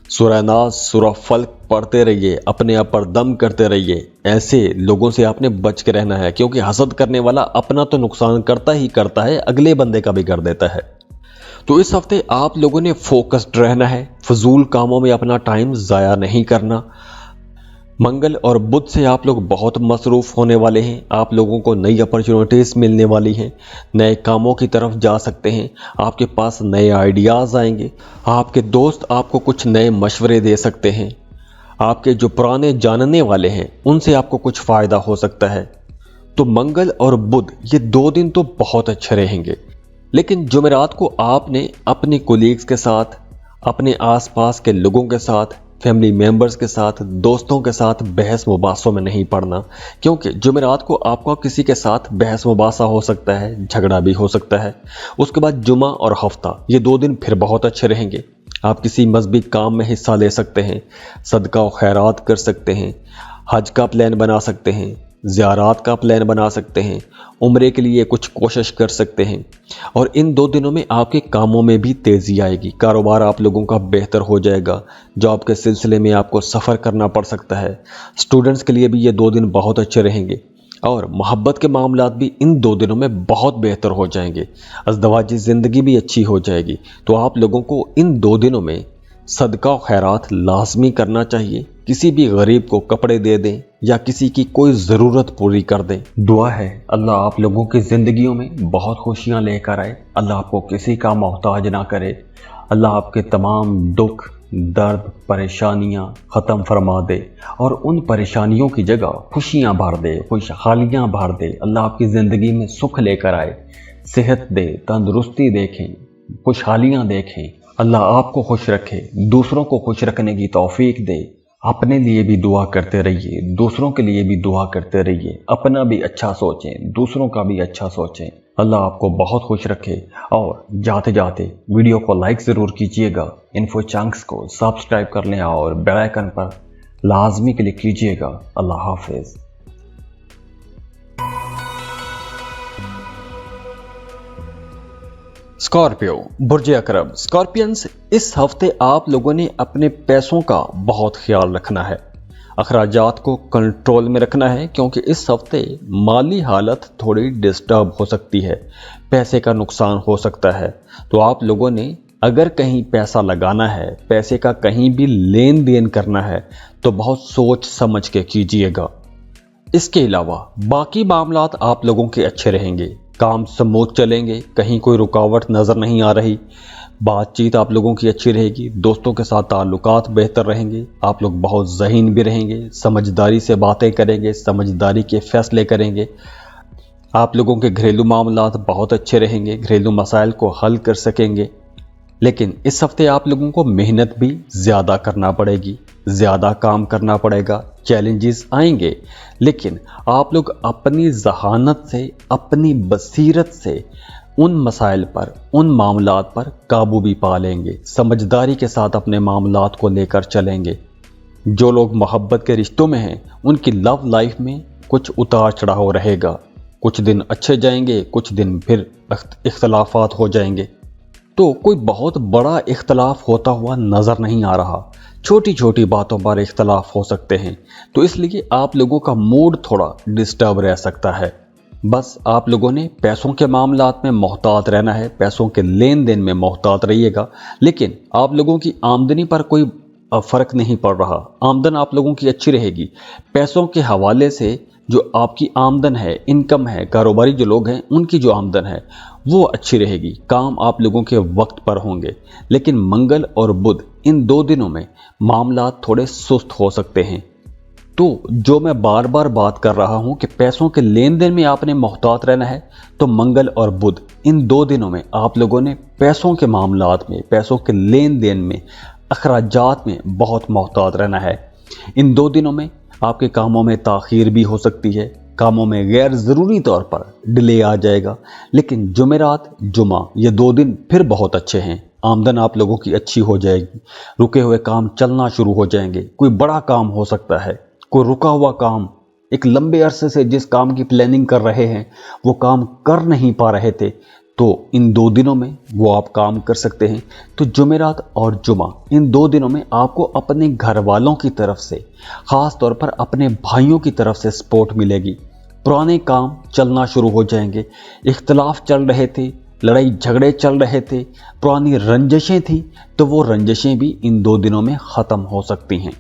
सूरह नास, सूरह फल्क पढ़ते रहिए, अपने आप पर दम करते रहिए। ऐसे लोगों से आपने बच के रहना है, क्योंकि हसद करने वाला अपना तो नुकसान करता ही करता है, अगले बंदे का भी कर देता है। तो इस हफ्ते आप लोगों ने फोकस्ड रहना है, फजूल कामों में अपना टाइम ज़ाया नहीं करना। मंगल और बुध से आप लोग बहुत मसरूफ़ होने वाले हैं। आप लोगों को नई अपॉर्चुनिटीज़ मिलने वाली हैं, नए कामों की तरफ जा सकते हैं, आपके पास नए आइडियाज़ आएंगे, आपके दोस्त आपको कुछ नए मशवरे दे सकते हैं, आपके जो पुराने जानने वाले हैं उनसे आपको कुछ फ़ायदा हो सकता है। तो मंगल और बुध ये 2 दिन तो बहुत अच्छे रहेंगे, लेकिन जुमेरात को आपने अपने कोलीग्स के साथ, अपने आसपास के लोगों के साथ, फैमिली मेंबर्स के साथ, दोस्तों के साथ बहस मुबासों में नहीं पड़ना, क्योंकि जुमेरात को आपका किसी के साथ बहस मुबासा हो सकता है, झगड़ा भी हो सकता है। उसके बाद जुमा और हफ्ता ये 2 दिन फिर बहुत अच्छे रहेंगे। आप किसी मजहबी काम में हिस्सा ले सकते हैं, सदका और खैरात कर सकते हैं, हज का प्लान बना सकते हैं, ज़ियारात का प्लान बना सकते हैं, उम्रे के लिए कुछ कोशिश कर सकते हैं। और इन 2 दिनों में आपके कामों में भी तेज़ी आएगी, कारोबार आप लोगों का बेहतर हो जाएगा, जॉब के सिलसिले में आपको सफ़र करना पड़ सकता है। स्टूडेंट्स के लिए भी ये 2 दिन बहुत अच्छे रहेंगे, और मोहब्बत के मामलात भी इन 2 दिनों में बहुत बेहतर हो जाएंगे। अज़दवाजी ज़िंदगी भी अच्छी हो जाएगी। तो आप लोगों को इन 2 दिनों में सदका और खैरात लाजमी करना चाहिए। किसी भी गरीब को कपड़े दे दें या किसी की कोई ज़रूरत पूरी कर दें। दुआ है अल्लाह आप लोगों की ज़िंदगियों में बहुत खुशियां लेकर आए, अल्लाह आपको किसी का मोहताज ना करे, अल्लाह आपके तमाम दुख, दर्द, परेशानियां ख़त्म फरमा दे और उन परेशानियों की जगह खुशियां भर दे, खुशहालियां भर दे। अल्लाह आपकी ज़िंदगी में सुख लेकर आए, सेहत दे, तंदुरुस्ती देखें, खुशहालियां देखें। अल्लाह आपको खुश रखे, दूसरों को खुश रखने की तौफीक दे। अपने लिए भी दुआ करते रहिए, दूसरों के लिए भी दुआ करते रहिए, अपना भी अच्छा सोचें, दूसरों का भी अच्छा सोचें। अल्लाह आपको बहुत खुश रखे। और जाते जाते वीडियो को लाइक ज़रूर कीजिएगा, इन्फो चंक्स को सब्सक्राइब कर लें और बेल आइकन पर लाजमी क्लिक कीजिएगा। अल्लाह हाफिज़। स्कॉर्पियो, बुर्ज अकरब। स्कॉर्पियंस, इस हफ्ते आप लोगों ने अपने पैसों का बहुत ख्याल रखना है, अखराजात को कंट्रोल में रखना है, क्योंकि इस हफ्ते माली हालत थोड़ी डिस्टर्ब हो सकती है, पैसे का नुकसान हो सकता है। तो आप लोगों ने अगर कहीं पैसा लगाना है, पैसे का कहीं भी लेन देन करना है, तो बहुत सोच समझ के कीजिएगा। इसके अलावा बाकी मामलात आप लोगों के अच्छे रहेंगे, काम स्मूथ चलेंगे, कहीं कोई रुकावट नज़र नहीं आ रही, बातचीत आप लोगों की अच्छी रहेगी, दोस्तों के साथ ताल्लुकात बेहतर रहेंगे, आप लोग बहुत ज़हीन भी रहेंगे, समझदारी से बातें करेंगे, समझदारी के फैसले करेंगे। आप लोगों के घरेलू मामलात बहुत अच्छे रहेंगे, घरेलू मसाइल को हल कर सकेंगे। लेकिन इस हफ्ते आप लोगों को मेहनत भी ज़्यादा करना पड़ेगी, ज़्यादा काम करना पड़ेगा, चैलेंजेस आएंगे, लेकिन आप लोग अपनी जहानत से, अपनी बसीरत से उन मसाइल पर, उन मामलात पर काबू भी पा लेंगे, समझदारी के साथ अपने मामलात को लेकर चलेंगे। जो लोग मोहब्बत के रिश्तों में हैं, उनकी लव लाइफ में कुछ उतार चढ़ाव रहेगा, कुछ दिन अच्छे जाएंगे, कुछ दिन फिर इख्तलाफात हो जाएंगे। तो कोई बहुत बड़ा इख्तलाफ होता हुआ नज़र नहीं आ रहा, छोटी छोटी बातों पर इख्तलाफ हो सकते हैं। तो इसलिए आप लोगों का मूड थोड़ा डिस्टर्ब रह सकता है। बस आप लोगों ने पैसों के मामलात में मोहतात रहना है, पैसों के लेन देन में मोहतात रहिएगा। लेकिन आप लोगों की आमदनी पर कोई फ़र्क नहीं पड़ रहा, आमदन आप लोगों की अच्छी रहेगी। पैसों के हवाले से जो आपकी आमदन है, इनकम है, कारोबारी जो लोग हैं उनकी जो आमदन है वो अच्छी रहेगी, काम आप लोगों के वक्त पर होंगे। लेकिन मंगल और बुध इन 2 दिनों में मामलात थोड़े सुस्त हो सकते हैं। तो जो मैं बार बार बात कर रहा हूं कि पैसों के लेन देन में आपने मोहतात रहना है, तो मंगल और बुध इन 2 दिनों में आप लोगों ने पैसों के मामलात में, पैसों के लेन देन में, अखराजात में बहुत मोहतात रहना है। इन 2 दिनों में आपके कामों में ताख़ीर भी हो सकती है, कामों में गैर ज़रूरी तौर पर डिले आ जाएगा। लेकिन जुमेरात, जुमा ये 2 दिन फिर बहुत अच्छे हैं, आमदन आप लोगों की अच्छी हो जाएगी, रुके हुए काम चलना शुरू हो जाएंगे, कोई बड़ा काम हो सकता है, कोई रुका हुआ काम, एक लंबे अरसे से जिस काम की प्लानिंग कर रहे हैं वो काम कर नहीं पा रहे थे, तो इन 2 दिनों में वो आप काम कर सकते हैं। तो जुमेरात और जुमा इन 2 दिनों में आपको अपने घर वालों की तरफ से, ख़ास तौर पर अपने भाइयों की तरफ से सपोर्ट मिलेगी। पुराने काम चलना शुरू हो जाएंगे। इख्तलाफ चल रहे थे, लड़ाई झगड़े चल रहे थे, पुरानी रंजिशें थी, तो वो रंजिशें भी इन 2 दिनों में ख़त्म हो सकती हैं।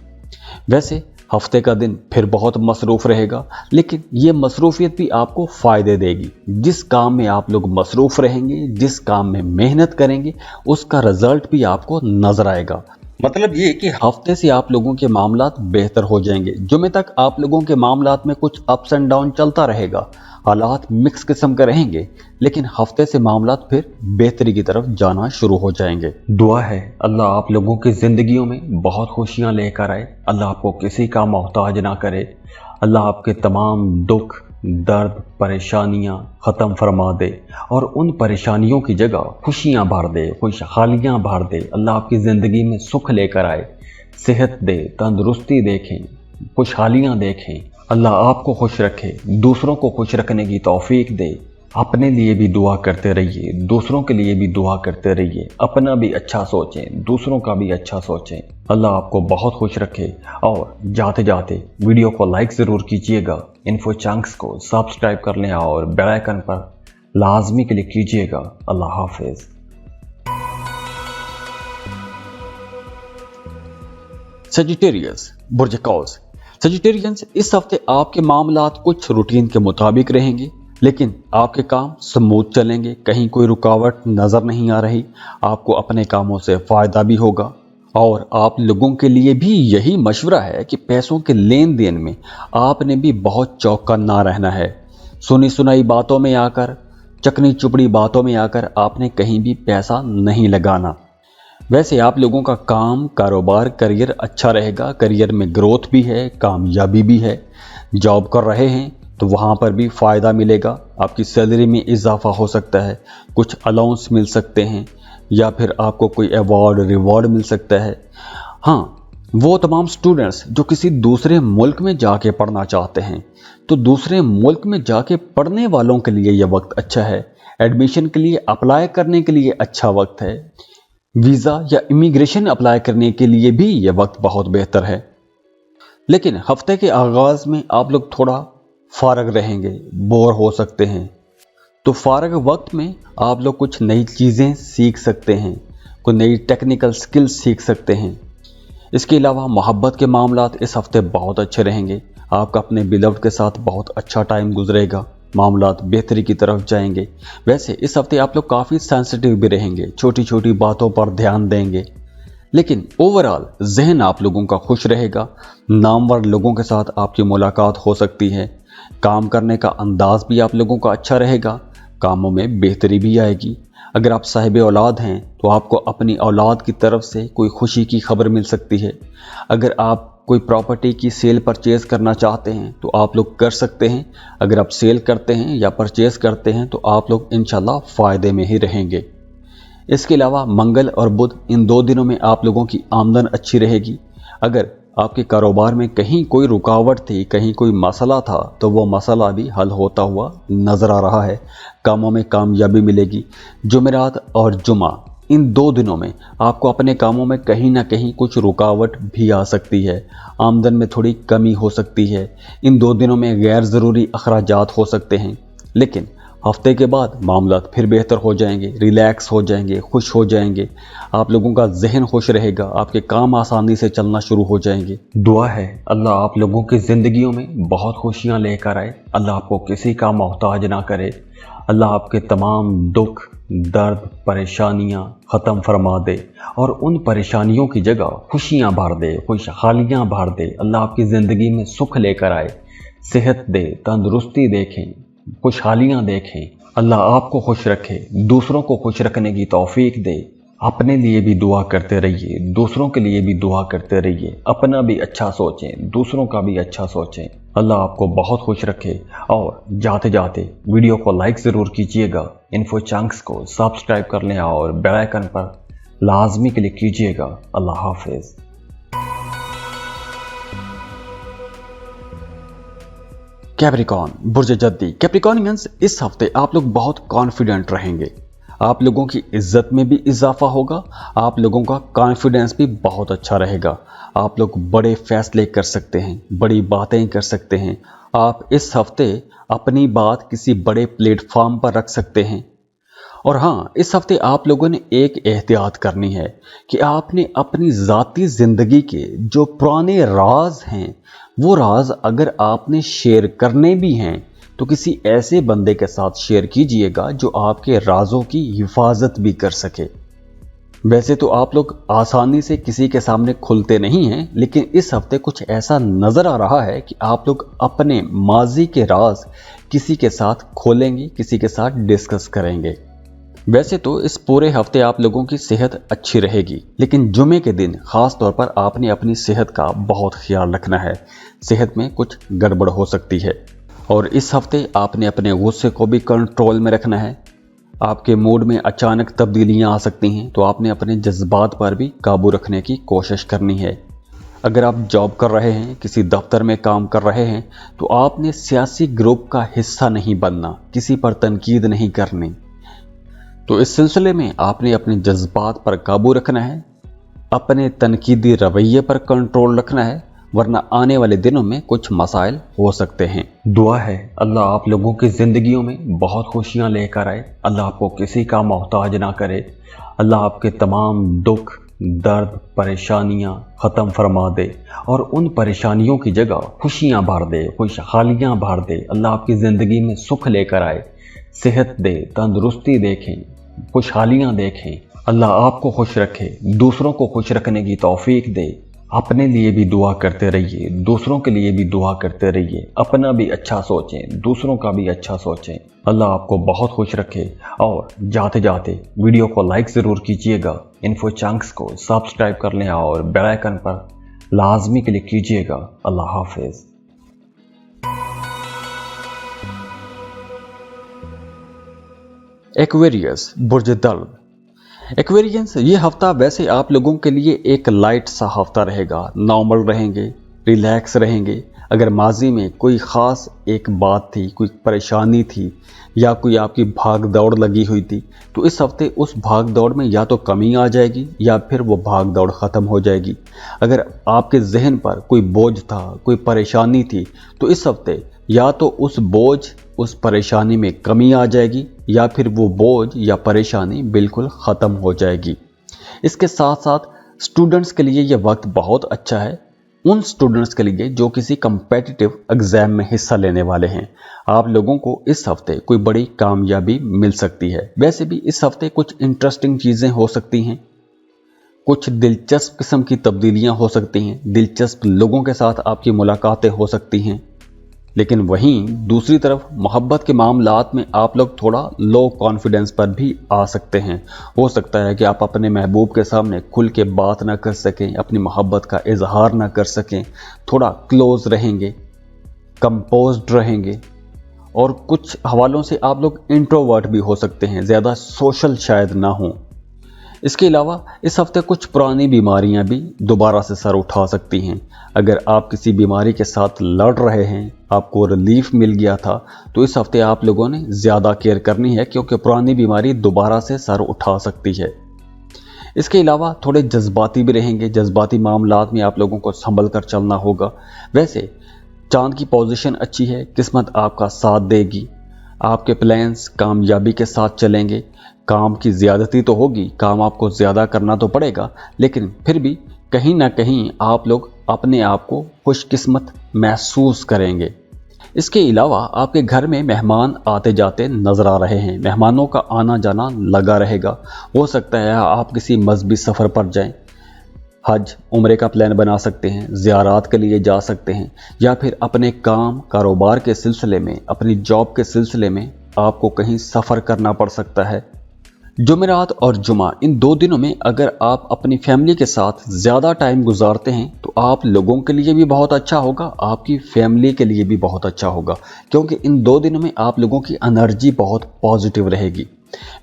वैसे हफ्ते का दिन फिर बहुत मसरूफ़ रहेगा, लेकिन ये मसरूफियत भी आपको फ़ायदे देगी। जिस काम में आप लोग मसरूफ़ रहेंगे, जिस काम में मेहनत करेंगे, उसका रिजल्ट भी आपको नज़र आएगा। मतलब ये कि हफ्ते से आप लोगों के मामलात बेहतर हो जाएंगे। जुमे तक आप लोगों के मामलात में कुछ अप्स एंड डाउन चलता रहेगा, हालात मिक्स किस्म के रहेंगे, लेकिन हफ्ते से मामलात फिर बेहतरी की तरफ जाना शुरू हो जाएंगे। दुआ है अल्लाह आप लोगों की ज़िंदगियों में बहुत खुशियां लेकर आए, अल्लाह आपको किसी का मोहताज ना करे, अल्लाह आपके तमाम दुख, दर्द, परेशानियां ख़त्म फरमा दे और उन परेशानियों की जगह खुशियां भर दे, खुशहालियां भर दे। अल्लाह आपकी ज़िंदगी में सुख लेकर आए, सेहत दे, तंदुरुस्ती देखें, खुशहालियां देखें। अल्लाह आपको खुश रखे, दूसरों को खुश रखने की तौफीक दे। अपने लिए भी दुआ करते रहिए, दूसरों के लिए भी दुआ करते रहिए। अपना भी अच्छा सोचें, दूसरों का भी अच्छा सोचें। अल्लाह आपको बहुत खुश रखे। और जाते जाते वीडियो को लाइक ज़रूर कीजिएगा, इन्फो चंक्स को सब्सक्राइब कर लें और बेल आइकन पर लाजमी क्लिक कीजिएगा। अल्लाह हाफिज़। सेजिटेरियस बुर्ज कौस। सेजिटेरियंस, इस हफ्ते आपके मामलात कुछ रूटीन के मुताबिक रहेंगे, लेकिन आपके काम स्मूथ चलेंगे, कहीं कोई रुकावट नज़र नहीं आ रही। आपको अपने कामों से फ़ायदा भी होगा और आप लोगों के लिए भी यही मशवरा है कि पैसों के लेन देन में आपने भी बहुत चौकन्ना रहना है। सुनी सुनाई बातों में आकर, चकनी चुपड़ी बातों में आकर आपने कहीं भी पैसा नहीं लगाना। वैसे आप लोगों का काम, कारोबार, करियर अच्छा रहेगा। करियर में ग्रोथ भी है, कामयाबी भी है। जॉब कर रहे हैं तो वहाँ पर भी फ़ायदा मिलेगा। आपकी सैलरी में इजाफा हो सकता है, कुछ अलाउंस मिल सकते हैं, या फिर आपको कोई अवार्ड रिवॉर्ड मिल सकता है। हाँ, वो तमाम स्टूडेंट्स जो किसी दूसरे मुल्क में जाके पढ़ना चाहते हैं, तो दूसरे मुल्क में जाके पढ़ने वालों के लिए यह वक्त अच्छा है। एडमिशन के लिए अप्लाई करने के लिए अच्छा वक्त है। वीज़ा या इमिग्रेशन अप्लाई करने के लिए भी यह वक्त बहुत बेहतर है। लेकिन हफ्ते के आगाज़ में आप लोग थोड़ा फारग रहेंगे, बोर हो सकते हैं। तो फारग वक्त में आप लोग कुछ नई चीज़ें सीख सकते हैं, कोई नई टेक्निकल स्किल्स सीख सकते हैं। इसके अलावा मोहब्बत के मामलात इस हफ्ते बहुत अच्छे रहेंगे। आपका अपने बिलव्ड के साथ बहुत अच्छा टाइम गुजरेगा, मामलात बेहतरी की तरफ जाएंगे। वैसे इस हफ्ते आप लोग काफ़ी सेंसिटिव भी रहेंगे, छोटी छोटी बातों पर ध्यान देंगे, लेकिन ओवरऑल जहन आप लोगों का खुश रहेगा। नामवर लोगों के साथ आपकी मुलाकात हो सकती है। काम करने का अंदाज भी आप लोगों का अच्छा रहेगा, कामों में बेहतरी भी आएगी। अगर आप साहिब औलाद हैं तो आपको अपनी औलाद की तरफ से कोई खुशी की खबर मिल सकती है। अगर आप कोई प्रॉपर्टी की सेल परचेज़ करना चाहते हैं तो आप लोग कर सकते हैं। अगर आप सेल करते हैं या परचेज़ करते हैं तो आप लोग इंशाल्लाह फ़ायदे में ही रहेंगे। इसके अलावा मंगल और बुध इन 2 दिनों में आप लोगों की आमदन अच्छी रहेगी। अगर आपके कारोबार में कहीं कोई रुकावट थी, कहीं कोई मसला था, तो वो मसला भी हल होता हुआ नज़र आ रहा है। कामों में कामयाबी मिलेगी। जुमेरात और जुमा इन 2 दिनों में आपको अपने कामों में कहीं ना कहीं कुछ रुकावट भी आ सकती है। आमदन में थोड़ी कमी हो सकती है। इन 2 दिनों में गैर ज़रूरी अखराजात हो सकते हैं, लेकिन हफ्ते के बाद मामलात फिर बेहतर हो जाएंगे, रिलैक्स हो जाएंगे, खुश हो जाएंगे। आप लोगों का जहन खुश रहेगा, आपके काम आसानी से चलना शुरू हो जाएंगे। दुआ है अल्लाह आप लोगों की ज़िंदगियों में बहुत खुशियां लेकर आए, अल्लाह आपको किसी का मोहताज ना करे, अल्लाह आपके तमाम दुख, दर्द, परेशानियां ख़त्म फरमा दे और उन परेशानियों की जगह खुशियां भर दे, खुशहालियां भर दे। अल्लाह आपकी ज़िंदगी में सुख लेकर आए, सेहत दे, तंदुरुस्ती देखें, खुशहालियां देखें। अल्लाह आपको खुश रखे, दूसरों को खुश रखने की तौफीक दे। अपने लिए भी दुआ करते रहिए, दूसरों के लिए भी दुआ करते रहिए। अपना भी अच्छा सोचें, दूसरों का भी अच्छा सोचें। अल्लाह आपको बहुत खुश रखे। और जाते जाते वीडियो को लाइक ज़रूर कीजिएगा, इन्फो चंक्स को सब्सक्राइब कर लें और बेल आइकन पर लाजमी क्लिक कीजिएगा। अल्लाह हाफिज़। कैप्रिकॉन बुर्ज जद्दी। कैप्रिकॉनियंस, इस हफ्ते आप लोग बहुत कॉन्फिडेंट रहेंगे, आप लोगों की इज्जत में भी इजाफा होगा, आप लोगों का कॉन्फिडेंस भी बहुत अच्छा रहेगा। आप लोग बड़े फैसले कर सकते हैं, बड़ी बातें कर सकते हैं। आप इस हफ्ते अपनी बात किसी बड़े प्लेटफॉर्म पर रख सकते हैं। और हाँ, इस हफ्ते आप लोगों ने एक एहतियात करनी है कि आपने अपनी ज़ाती ज़िंदगी के जो पुराने राज हैं, वो राज अगर आपने शेयर करने भी हैं तो किसी ऐसे बंदे के साथ शेयर कीजिएगा जो आपके राजों की हिफाजत भी कर सके। वैसे तो आप लोग आसानी से किसी के सामने खुलते नहीं हैं, लेकिन इस हफ्ते कुछ ऐसा नज़र आ रहा है कि आप लोग अपने माजी के राज किसी के साथ खोलेंगे, किसी के साथ डिस्कस करेंगे। वैसे तो इस पूरे हफ्ते आप लोगों की सेहत अच्छी रहेगी, लेकिन जुमे के दिन खास तौर पर आपने अपनी सेहत का बहुत ख्याल रखना है। सेहत में कुछ गड़बड़ हो सकती है और इस हफ्ते आपने अपने गुस्से को भी कंट्रोल में रखना है। आपके मूड में अचानक तब्दीलियां आ सकती हैं, तो आपने अपने जज्बात पर भी काबू रखने की कोशिश करनी है। अगर आप जॉब कर रहे हैं, किसी दफ्तर में काम कर रहे हैं, तो आपने सियासी ग्रुप का हिस्सा नहीं बनना, किसी पर तनकीद नहीं करनी। तो इस सिलसिले में आपने अपने जज्बात पर काबू रखना है, अपने तनकीदी रवैये पर कंट्रोल रखना है, वरना आने वाले दिनों में कुछ मसाइल हो सकते हैं। दुआ है अल्लाह आप लोगों की ज़िंदगियों में बहुत खुशियां लेकर आए, अल्लाह आपको किसी का मोहताज ना करे, अल्लाह आपके तमाम दुख, दर्द, परेशानियां ख़त्म फरमा दे और उन परेशानियों की जगह खुशियां भर दे, खुशहालियां भर दे। अल्लाह आपकी ज़िंदगी में सुख लेकर आए, सेहत दे, तंदुरुस्ती देखें, खुशहालियां देखें। अल्लाह आपको खुश रखे, दूसरों को खुश रखने की तौफीक दे। अपने लिए भी दुआ करते रहिए, दूसरों के लिए भी दुआ करते रहिए। अपना भी अच्छा सोचें, दूसरों का भी अच्छा सोचें। अल्लाह आपको बहुत खुश रखे। और जाते जाते वीडियो को लाइक ज़रूर कीजिएगा, इन्फो चंक्स को सब्सक्राइब कर लें और बेल आइकन पर लाजमी क्लिक कीजिएगा। अल्लाह हाफिज़। एक्वेरियस बुर्ज दर्द। एक्वेरियंस, ये हफ्ता वैसे आप लोगों के लिए एक लाइट सा हफ्ता रहेगा, नॉर्मल रहेंगे, रिलैक्स रहेंगे। अगर माजी में कोई ख़ास एक बात थी, कोई परेशानी थी या कोई आपकी भाग दौड़ लगी हुई थी, तो इस हफ्ते उस भाग दौड़ में या तो कमी आ जाएगी या फिर वो भाग दौड़ ख़त्म हो जाएगी। अगर आपके जहन पर कोई बोझ था, कोई परेशानी थी, तो इस हफ्ते या तो उस बोझ, उस परेशानी में कमी आ जाएगी या फिर वो बोझ या परेशानी बिल्कुल ख़त्म हो जाएगी। इसके साथ साथ स्टूडेंट्स के लिए ये वक्त बहुत अच्छा है, उन स्टूडेंट्स के लिए जो किसी कम्पेटिटिव एग्ज़ाम में हिस्सा लेने वाले हैं। आप लोगों को इस हफ्ते कोई बड़ी कामयाबी मिल सकती है। वैसे भी इस हफ्ते कुछ इंटरेस्टिंग चीज़ें हो सकती हैं, कुछ दिलचस्प किस्म की तब्दीलियां हो सकती हैं, दिलचस्प लोगों के साथ आपकी मुलाकातें हो सकती हैं। लेकिन वहीं दूसरी तरफ मोहब्बत के मामलात में आप लोग थोड़ा लो कॉन्फिडेंस पर भी आ सकते हैं। हो सकता है कि आप अपने महबूब के सामने खुल के बात ना कर सकें, अपनी मोहब्बत का इजहार ना कर सकें, थोड़ा क्लोज रहेंगे, कंपोज्ड रहेंगे। और कुछ हवालों से आप लोग इंट्रोवर्ट भी हो सकते हैं, ज़्यादा सोशल शायद ना हो। इसके अलावा इस हफ्ते कुछ पुरानी बीमारियां भी दोबारा से सर उठा सकती हैं। अगर आप किसी बीमारी के साथ लड़ रहे हैं, आपको रिलीफ मिल गया था, तो इस हफ्ते आप लोगों ने ज़्यादा केयर करनी है, क्योंकि पुरानी बीमारी दोबारा से सर उठा सकती है। इसके अलावा थोड़े जज्बाती भी रहेंगे, जज्बाती मामलात में आप लोगों को संभल कर चलना होगा। वैसे चांद की पोजीशन अच्छी है, किस्मत आपका साथ देगी, आपके प्लान्स कामयाबी के साथ चलेंगे। काम की ज़्यादती तो होगी, काम आपको ज़्यादा करना तो पड़ेगा, लेकिन फिर भी कहीं ना कहीं आप लोग अपने आप को खुशकिस्मत महसूस करेंगे। इसके अलावा आपके घर में मेहमान आते जाते नजर आ रहे हैं, मेहमानों का आना जाना लगा रहेगा। हो सकता है आप किसी मजहबी सफ़र पर जाएं, हज उम्रे का प्लान बना सकते हैं, ज़ियारात के लिए जा सकते हैं, या फिर अपने काम कारोबार के सिलसिले में, अपनी जॉब के सिलसिले में आपको कहीं सफ़र करना पड़ सकता है। जुमेरात और जुमा, इन 2 दिनों में अगर आप अपनी फैमिली के साथ ज़्यादा टाइम गुजारते हैं तो आप लोगों के लिए भी बहुत अच्छा होगा, आपकी फैमिली के लिए भी बहुत अच्छा होगा, क्योंकि इन 2 दिनों में आप लोगों की एनर्जी बहुत पॉजिटिव रहेगी।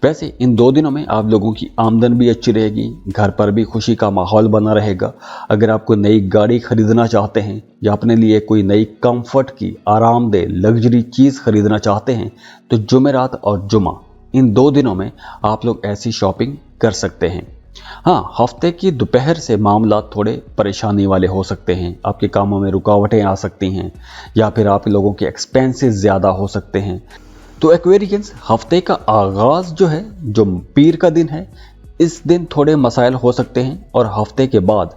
वैसे इन 2 दिनों में आप लोगों की आमदन भी अच्छी रहेगी, घर पर भी खुशी का माहौल बना रहेगा। अगर आप कोई नई गाड़ी खरीदना चाहते हैं या अपने लिए कोई नई कंफर्ट की आरामदेह लग्जरी चीज़ खरीदना चाहते हैं, तो जुमेरात और जुमा इन 2 दिनों में आप लोग ऐसी शॉपिंग कर सकते हैं। हाँ, हफ्ते की दोपहर से मामला थोड़े परेशानी वाले हो सकते हैं, आपके कामों में रुकावटें आ सकती हैं या फिर आप लोगों के एक्सपेंसेस ज़्यादा हो सकते हैं। तो एक्वेरियंस, हफ्ते का आगाज़ जो है, जो पीर का दिन है, इस दिन थोड़े मसाइल हो सकते हैं और हफ्ते के बाद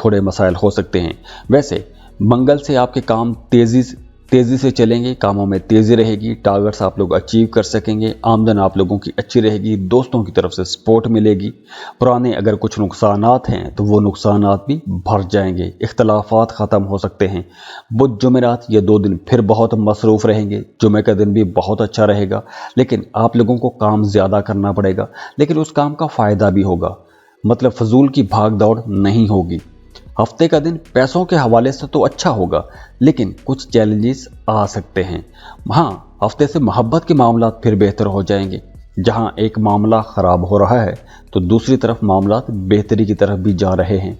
थोड़े मसाइल हो सकते हैं। वैसे मंगल से आपके काम तेज़ी से चलेंगे, कामों में तेज़ी रहेगी, टारगेट्स आप लोग अचीव कर सकेंगे, आमदन आप लोगों की अच्छी रहेगी, दोस्तों की तरफ से सपोर्ट मिलेगी। पुराने अगर कुछ नुकसानात हैं तो वो नुकसानात भी भर जाएंगे, इख्तलाफात ख़त्म हो सकते हैं। बुध जुमेरात ये 2 दिन फिर बहुत मसरूफ़ रहेंगे। जुमे का दिन भी बहुत अच्छा रहेगा, लेकिन आप लोगों को काम ज़्यादा करना पड़ेगा, लेकिन उस काम का फ़ायदा भी होगा, मतलब फजूल की भाग दौड़ नहीं होगी। हफ्ते का दिन पैसों के हवाले से तो अच्छा होगा, लेकिन कुछ चैलेंजेस आ सकते हैं। हाँ, हफ्ते से मोहब्बत के मामला फिर बेहतर हो जाएंगे। जहां एक मामला ख़राब हो रहा है तो दूसरी तरफ मामला बेहतरी की तरफ भी जा रहे हैं।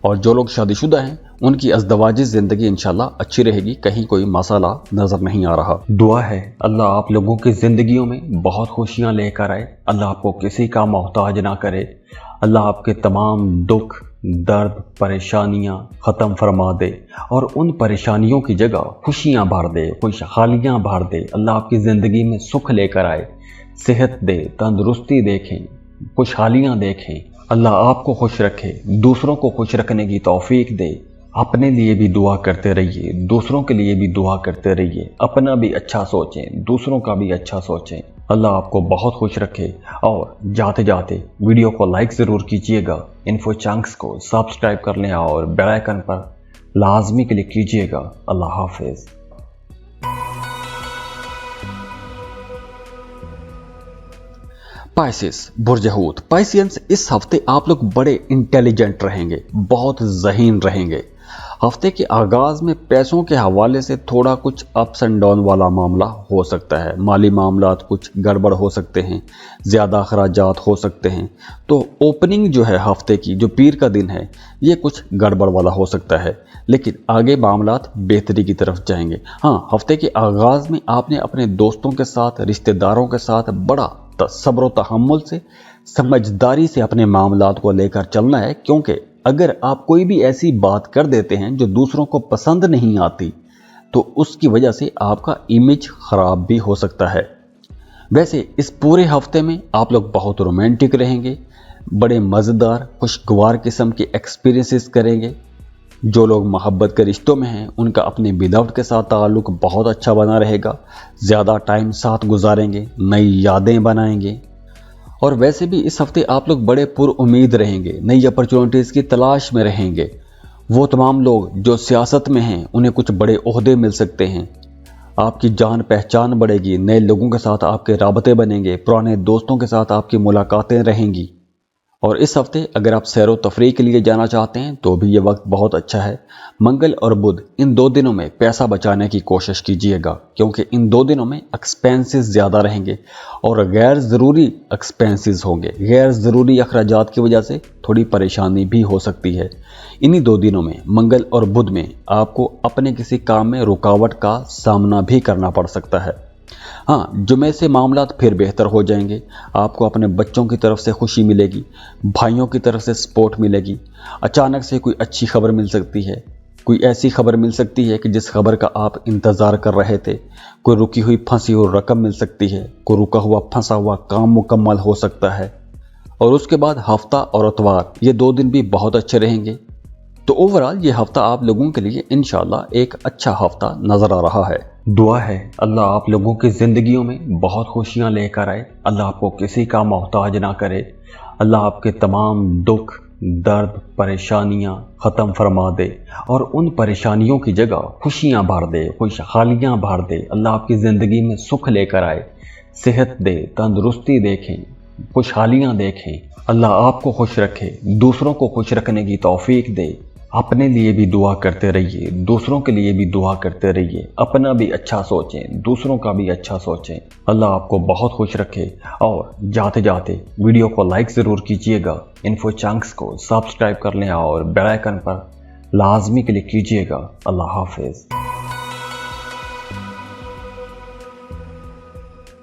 और जो लोग शादीशुदा हैं उनकी अज़दवाजी ज़िंदगी इंशाल्लाह अच्छी रहेगी, कहीं कोई मसाला नज़र नहीं आ रहा। दुआ है अल्लाह आप लोगों की ज़िंदगियों में बहुत खुशियाँ लेकर आए, अल्लाह आपको किसी का मोहताज ना करे, अल्लाह आपके तमाम दुख, दर्द, परेशानियां ख़त्म फरमा दे और उन परेशानियों की जगह खुशियां भर दे, खुशहालियां भर दे। अल्लाह आपकी ज़िंदगी में सुख लेकर आए, सेहत दे, तंदुरुस्ती देखें, खुशहालियां देखें। अल्लाह आपको खुश रखे, दूसरों को खुश रखने की तौफीक दे। अपने लिए भी दुआ करते रहिए, दूसरों के लिए भी दुआ करते रहिए, अपना भी अच्छा सोचें, दूसरों का भी अच्छा सोचें। अल्लाह आपको बहुत खुश रखे। और जाते जाते वीडियो को लाइक ज़रूर कीजिएगा, इन्फो चंक्स को सब्सक्राइब कर लें और बेल आइकन पर लाजमी क्लिक कीजिएगा। अल्लाह हाफिज़। पाइसेस, बुर्ज हूत। पाइसियंस, इस हफ्ते आप लोग बड़े इंटेलिजेंट रहेंगे, बहुत ज़हीन रहेंगे। हफ्ते के आगाज़ में पैसों के हवाले से थोड़ा कुछ अप्स एंड डाउन वाला मामला हो सकता है, माली मामलात कुछ गड़बड़ हो सकते हैं, ज़्यादा अखराजात हो सकते हैं। तो ओपनिंग जो है हफ्ते की, जो पीर का दिन है, ये कुछ गड़बड़ वाला हो सकता है, लेकिन आगे मामलात बेहतरी की तरफ जाएंगे। हाँ, हफ्ते के आगाज़ में आपने अपने दोस्तों के साथ, रिश्तेदारों के साथ बड़ा सब्र व तहम्मुल से, समझदारी से अपने मामलात को लेकर चलना है, क्योंकि अगर आप कोई भी ऐसी बात कर देते हैं जो दूसरों को पसंद नहीं आती तो उसकी वजह से आपका इमेज खराब भी हो सकता है। वैसे इस पूरे हफ्ते में आप लोग बहुत रोमांटिक रहेंगे, बड़े मज़ेदार खुशगवार किस्म के एक्सपीरियंसेस करेंगे। जो लोग मोहब्बत के रिश्तों में हैं उनका अपने बिलव्ड के साथ ताल्लुक़ बहुत अच्छा बना रहेगा, ज़्यादा टाइम साथ गुजारेंगे, नई यादें बनाएंगे। और वैसे भी इस हफ्ते आप लोग बड़े पुरउम्मीद रहेंगे, नई अपॉर्चुनिटीज़ की तलाश में रहेंगे। वो तमाम लोग जो सियासत में हैं उन्हें कुछ बड़े ओहदे मिल सकते हैं, आपकी जान पहचान बढ़ेगी, नए लोगों के साथ आपके राबते बनेंगे, पुराने दोस्तों के साथ आपकी मुलाकातें रहेंगी। और इस हफ्ते अगर आप सैर व तफरीह के लिए जाना चाहते हैं तो भी ये वक्त बहुत अच्छा है। मंगल और बुध, इन 2 दिनों में पैसा बचाने की कोशिश कीजिएगा, क्योंकि इन 2 दिनों में एक्सपेंसेस ज़्यादा रहेंगे और गैर ज़रूरी एक्सपेंसेस होंगे। गैर ज़रूरी अखराजात की वजह से थोड़ी परेशानी भी हो सकती है। इन्हीं 2 दिनों में, मंगल और बुध में, आपको अपने किसी काम में रुकावट का सामना भी करना पड़ सकता है। हाँ, जुमे से मामला फिर बेहतर हो जाएंगे। आपको अपने बच्चों की तरफ से खुशी मिलेगी, भाइयों की तरफ से सपोर्ट मिलेगी। अचानक से कोई अच्छी खबर मिल सकती है, कोई ऐसी खबर मिल सकती है कि जिस खबर का आप इंतज़ार कर रहे थे। कोई रुकी हुई फंसी हुई रकम मिल सकती है, कोई रुका हुआ फंसा हुआ काम मुकम्मल हो सकता है। और उसके बाद हफ्ता और इतवार, ये 2 दिन भी बहुत अच्छे रहेंगे। तो ओवरऑल ये हफ्ता आप लोगों के लिए इंशाल्लाह एक अच्छा हफ्ता नज़र आ रहा है। दुआ है अल्लाह आप लोगों की ज़िंदगियों में बहुत खुशियाँ लेकर आए, अल्लाह आपको किसी का मोहताज ना करे, अल्लाह आपके तमाम दुख, दर्द, परेशानियाँ ख़त्म फरमा दे और उन परेशानियों की जगह खुशियाँ भर दे, खुशहालियाँ भर दे। अल्लाह आपकी ज़िंदगी में सुख लेकर आए, सेहत दे, तंदुरुस्ती देखें, खुशहालियाँ देखें। अल्लाह आपको खुश रखे, दूसरों को खुश रखने की तौफीक दे। अपने लिए भी दुआ करते रहिए, दूसरों के लिए भी दुआ करते रहिए, अपना भी अच्छा सोचें, दूसरों का भी अच्छा सोचें। अल्लाह आपको बहुत खुश रखे। और जाते जाते वीडियो को लाइक ज़रूर कीजिएगा, इन्फो चंक्स को सब्सक्राइब कर लें और बेल आइकन पर लाजमी क्लिक कीजिएगा। अल्लाह हाफिज़।